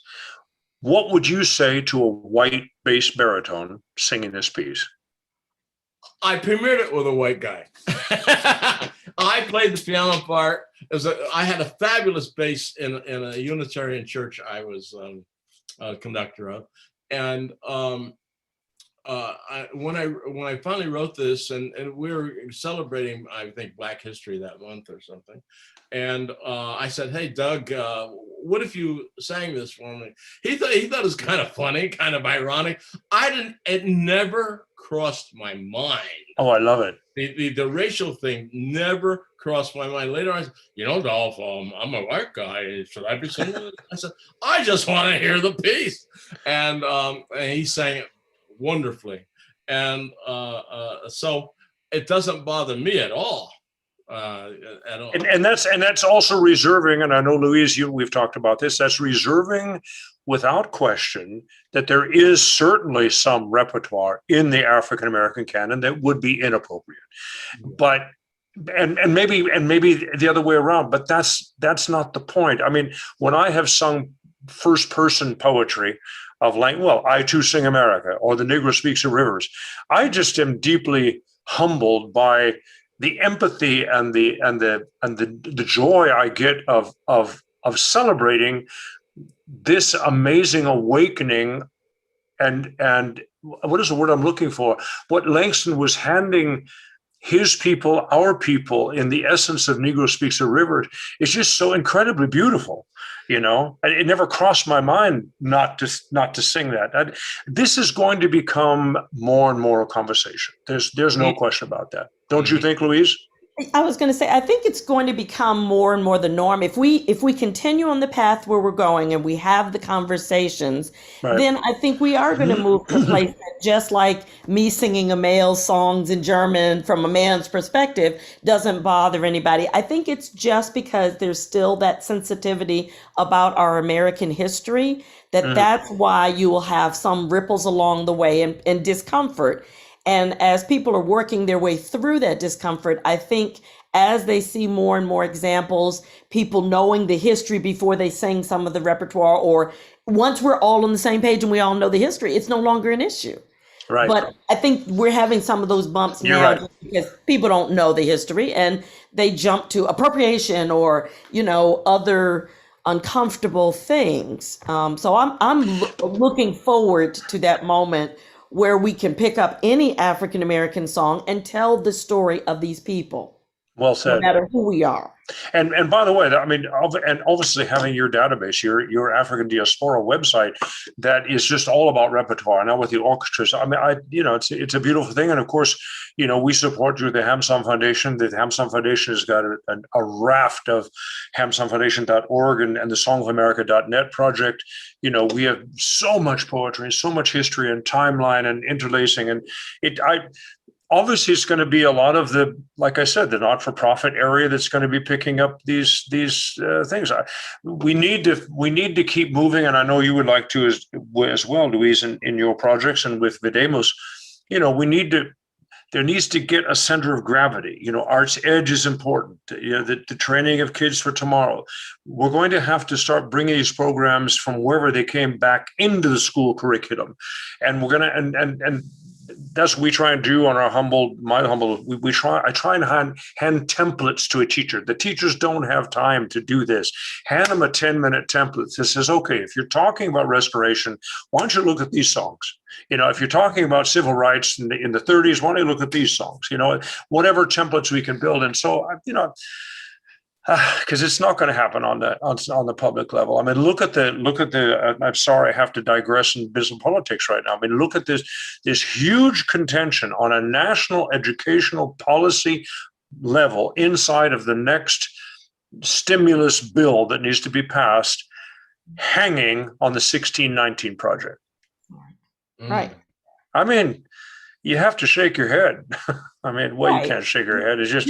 What would you say to a white bass baritone singing this piece? I premiered it with a white guy. I played the piano part. I had a fabulous bass in a Unitarian church I was a conductor of. And when I finally wrote this, and we were celebrating, I think, Black History that month or something, and I said, "Hey, Doug, what if you sang this for me?" He thought it was kind of funny, kind of ironic. It never crossed my mind. Oh, I love it. The racial thing never crossed my mind. Later on, I said, Dolph, I'm a white guy. Should I be singing this? I said, I just want to hear the piece, and he sang it wonderfully, and so it doesn't bother me at all. And that's also reserving, and I know Louise, we've talked about this. That's reserving, without question, that there is certainly some repertoire in the African American canon that would be inappropriate, but and maybe the other way around. But that's not the point. I mean, when I have sung first person poetry, of language. Well, I Too Sing America or The Negro Speaks of Rivers. I just am deeply humbled by the empathy and the joy I get of celebrating this amazing awakening. And what is the word I'm looking for? What Langston was handing his people, our people, in the essence of Negro Speaks a River, is just so incredibly beautiful, And it never crossed my mind not to sing that. This is going to become more and more a conversation. There's no question about that. Don't you think, Louise? I was going to say, I think it's going to become more and more the norm. If we continue on the path where we're going and we have the conversations, Right. then I think we are going to move to a place that, just like me singing a male's songs in German from a man's perspective, doesn't bother anybody. I think it's just because there's still that sensitivity about our American history that's why you will have some ripples along the way and discomfort. And as people are working their way through that discomfort, I think as they see more and more examples, people knowing the history before they sing some of the repertoire, or once we're all on the same page and we all know the history, it's no longer an issue. Right. But I think we're having some of those bumps You're now right. just because people don't know the history and they jump to appropriation or, other uncomfortable things. So I'm looking forward to that moment where we can pick up any African-American song and tell the story of these people. Well said. No matter who we are. And by the way, I mean, and obviously having your database, your African diaspora website, that is just all about repertoire. Now with the orchestras, I mean, it's a beautiful thing. And of course, we support you, the Hampson Foundation. The Hampson Foundation has got a raft of HampsonFoundation.org and the songofamerica.net project. We have so much poetry and so much history and timeline and interlacing, and obviously, it's going to be a lot of like I said, the not-for-profit area that's going to be picking up these things. We need to keep moving, and I know you would like to as well, Louise, in your projects and with Videmus. There needs to get a center of gravity. Art's edge is important. The training of kids for tomorrow. We're going to have to start bringing these programs from wherever they came back into the school curriculum, and we're going to and that's what we try and do on our I try and hand templates to a teacher. The teachers don't have time to do this. Hand them a 10-minute template that says, okay, if you're talking about restoration, why don't you look at these songs? If you're talking about civil rights in the 30s, why don't you look at these songs? Whatever templates we can build. And so, because it's not going to happen on the public level. I mean, look at the. I'm sorry, I have to digress in business politics right now. I mean, look at this huge contention on a national educational policy level inside of the next stimulus bill that needs to be passed, hanging on the 1619 project. Right. I mean, you have to shake your head. I mean, well, Right. You can't shake your head. It's just.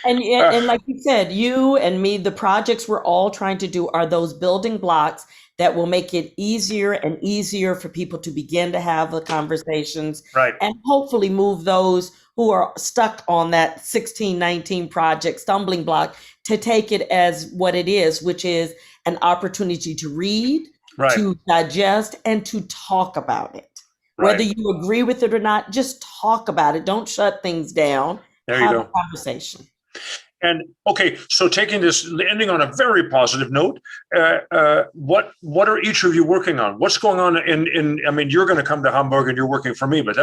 And like you said, you and me, the projects we're all trying to do are those building blocks that will make it easier and easier for people to begin to have the conversations, Right. and hopefully move those who are stuck on that 1619 project stumbling block to take it as what it is, which is an opportunity to read, Right. to digest, and to talk about it. Right. Whether you agree with it or not, just talk about it. Don't shut things down. There you Have go. a conversation. And okay, so ending on a very positive note, what are each of you working on? What's going on I mean, you're going to come to Hamburg and you're working for me, but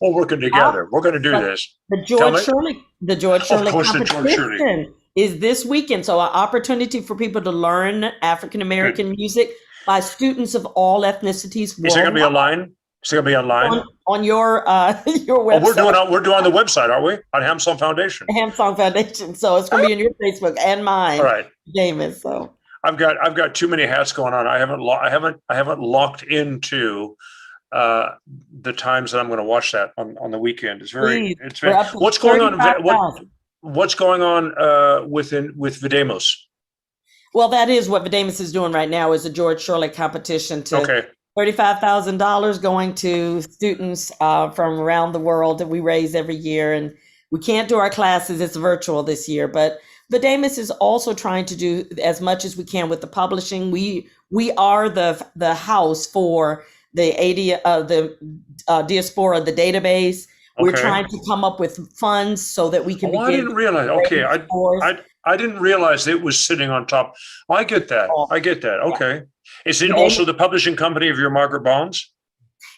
we're working together. We're going to do this. The George Shirley Of course, the George competition Shirley. is this weekend. So an opportunity for people to learn African-American music by students of all ethnicities. Is it going to be online? Is it going to be online? On your website. Oh, we're doing on the website, are we? On Hampson Foundation. Hampson Foundation. So it's going to be on your Facebook and mine. All right. James. So I've got too many hats going on. I haven't locked into the times that I'm going to watch that on the weekend. It's very. What's going on? What's going on with Videmus? Well, that is what Videmus is doing right now, is a George Shirley competition to. Okay. $35,000 going to students from around the world that we raise every year, and we can't do our classes. It's virtual this year, but Vademus is also trying to do as much as we can with the publishing. We are the house for the diaspora, the database. We're trying to come up with funds so that we can. Oh, I didn't realize. Okay, I didn't realize it was sitting on top. I get that. I get that. Okay, is it also the publishing company of your Margaret Bonds?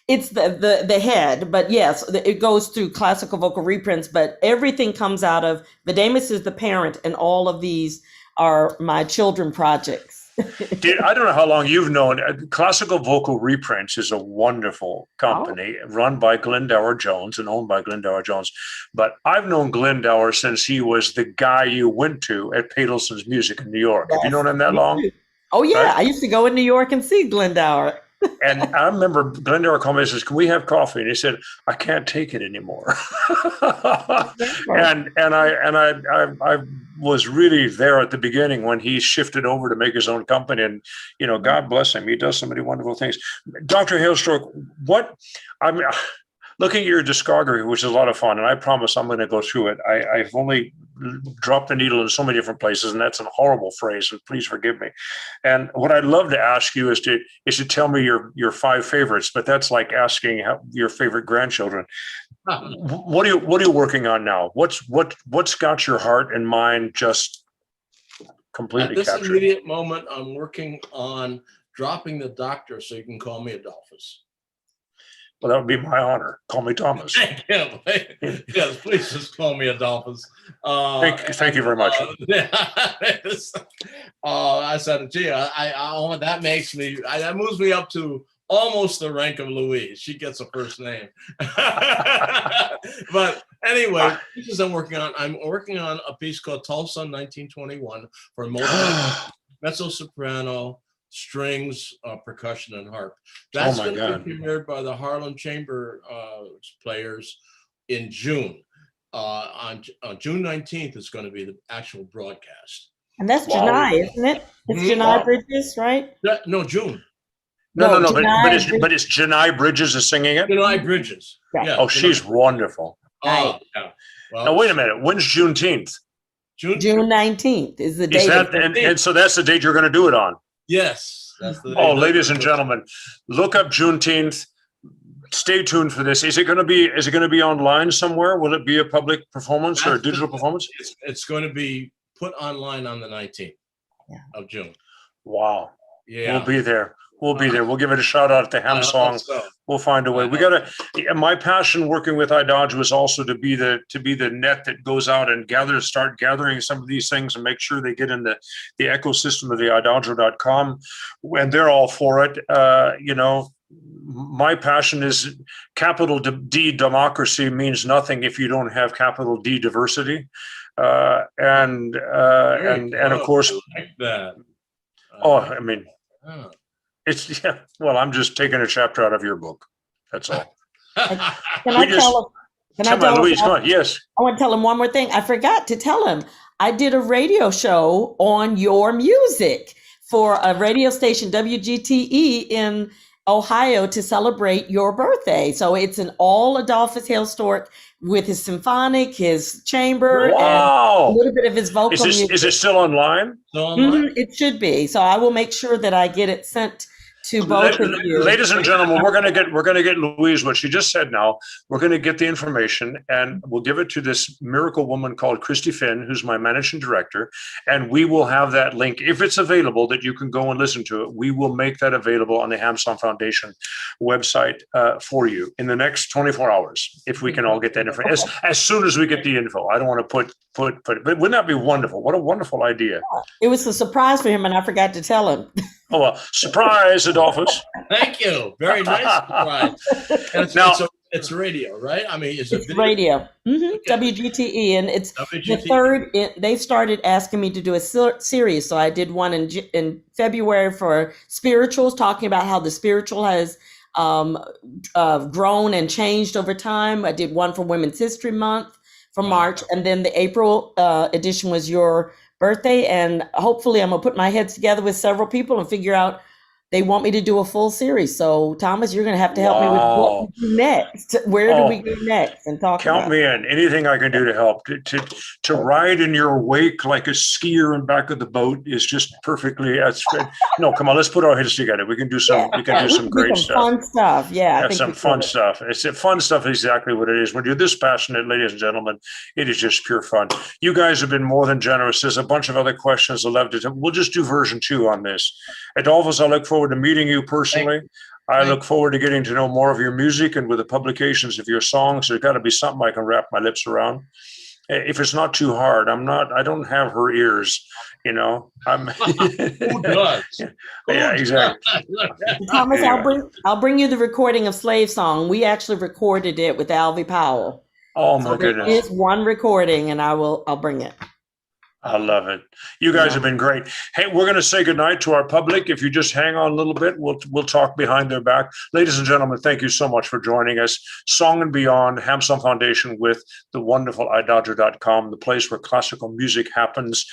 It's the head, but yes, it goes through classical vocal reprints, but everything comes out of Vademus is the parent, and all of these are my children projects. I don't know how long you've known. Classical Vocal Reprints is a wonderful company run by Glendower Jones and owned by Glendower Jones. But I've known Glendower since he was the guy you went to at Padelson's Music in New York. Yes. Have you known him that long? Oh, yeah. Right? I used to go in New York and see Glendower. And I remember Glendower called me and says, "Can we have coffee?" And he said, "I can't take it anymore." and I was really there at the beginning when he shifted over to make his own company. And, you know, God bless him. He does so many wonderful things. Dr. Hailstork, looking at your discography, which is a lot of fun, and I promise I'm going to go through it. I've only dropped the needle in so many different places, and that's a horrible phrase, and please forgive me. And what I'd love to ask you is to tell me your 5 favorites, but that's like asking your favorite grandchildren. What are you working on now? What's got your heart and mind just completely captured? At this immediate moment, I'm working on dropping the doctor, so you can call me Adolphus. Well, that would be my honor. Call me Thomas. Yes, please just call me Adolphus. Thank you very much. I said, gee, that moves me up to almost the rank of Louise. She gets a first name. But anyway, pieces I'm working on a piece called Tulsa 1921 for Mozart, mezzo soprano, strings, percussion, and harp. That's going to be premiered by the Harlem Chamber players in June. On June 19th is going to be the actual broadcast. And that's Janai, isn't it? It's Janai Bridges, right? No, June. No, but it's Janai Bridges is singing it? Janai Bridges. Right. Yeah, oh, she's wonderful. Oh, yeah. Well, now, wait a minute. When's Juneteenth? June 19th is the date. And so that's the date you're going to do it on? Yes. That's the date. Ladies and gentlemen, look up Juneteenth. Stay tuned for this. Is it going to be online somewhere? Will it be a public performance or a digital performance? It's going to be put online on the 19th of June. Wow. Yeah. We'll be there. We'll give it a shout out at the Ham Song. So. We'll find a way. My passion working with iDodge was also to be the net that goes out and start gathering some of these things and make sure they get in the ecosystem of the iDodger.com, and they're all for it. My passion is capital D democracy means nothing if you don't have capital D diversity, and of course. I like that. I mean. Well, I'm just taking a chapter out of your book. That's all. Can I tell him? Louise, come on. Yes. I want to tell him one more thing. I forgot to tell him. I did a radio show on your music for a radio station, WGTE in Ohio, to celebrate your birthday. So it's an all Adolphus Hailstork with his symphonic, his chamber, and a little bit of his vocal music. Is it still online? It should be. So I will make sure that I get it sent to both of you. Ladies and gentlemen, we're going to get Louise what she just said now. We're going to get the information and we'll give it to this miracle woman called Christy Finn, who's my managing director. And we will have that link, if it's available, that you can go and listen to it. We will make that available on the Hamson Foundation website for you in the next 24 hours, if we can all get that information. As soon as we get the info. I don't want to put it, but wouldn't that be wonderful? What a wonderful idea. It was a surprise for him and I forgot to tell him. Oh, well, surprise, Adolphus. Thank you. Very nice surprise. It's radio, right? I mean, it's radio. Okay. WGTE, and it's WGTE. The third. They started asking me to do a series, so I did one in February for spirituals, talking about how the spiritual has grown and changed over time. I did one for Women's History Month for March, and then the April edition was your birthday, and hopefully I'm gonna put my heads together with several people and figure out they want me to do a full series. So Thomas, you're going to have to help me with what Wow. we do next. Where do we go next and talk Count about me in. Anything I can do to help. To ride in your wake like a skier in back of the boat is just perfectly. No, come on. Let's put our heads together. We can do some. We can do some great stuff. Fun stuff. Yeah, Have some fun stuff. It's fun stuff. Exactly what it is. When you're this passionate, ladies and gentlemen, it is just pure fun. You guys have been more than generous. There's a bunch of other questions I'd love to. We'll just do version 2 on this. Adolphus, I look forward to meeting you personally. I look forward to getting to know more of your music, and with the publications of your songs, there's got to be something I can wrap my lips around. If it's not too hard, I don't have her ears, you know. Who does? Yeah, exactly. Thomas, I'll bring you the recording of Slave Song. We actually recorded it with Alvy Powell. Oh my goodness. It's one recording, and I'll bring it. I love it. You guys have been great. Hey, we're going to say goodnight to our public. If you just hang on a little bit, we'll talk behind their back. Ladies and gentlemen, thank you so much for joining us. Song and Beyond, Hampson Foundation with the wonderful idodger.com, the place where classical music happens.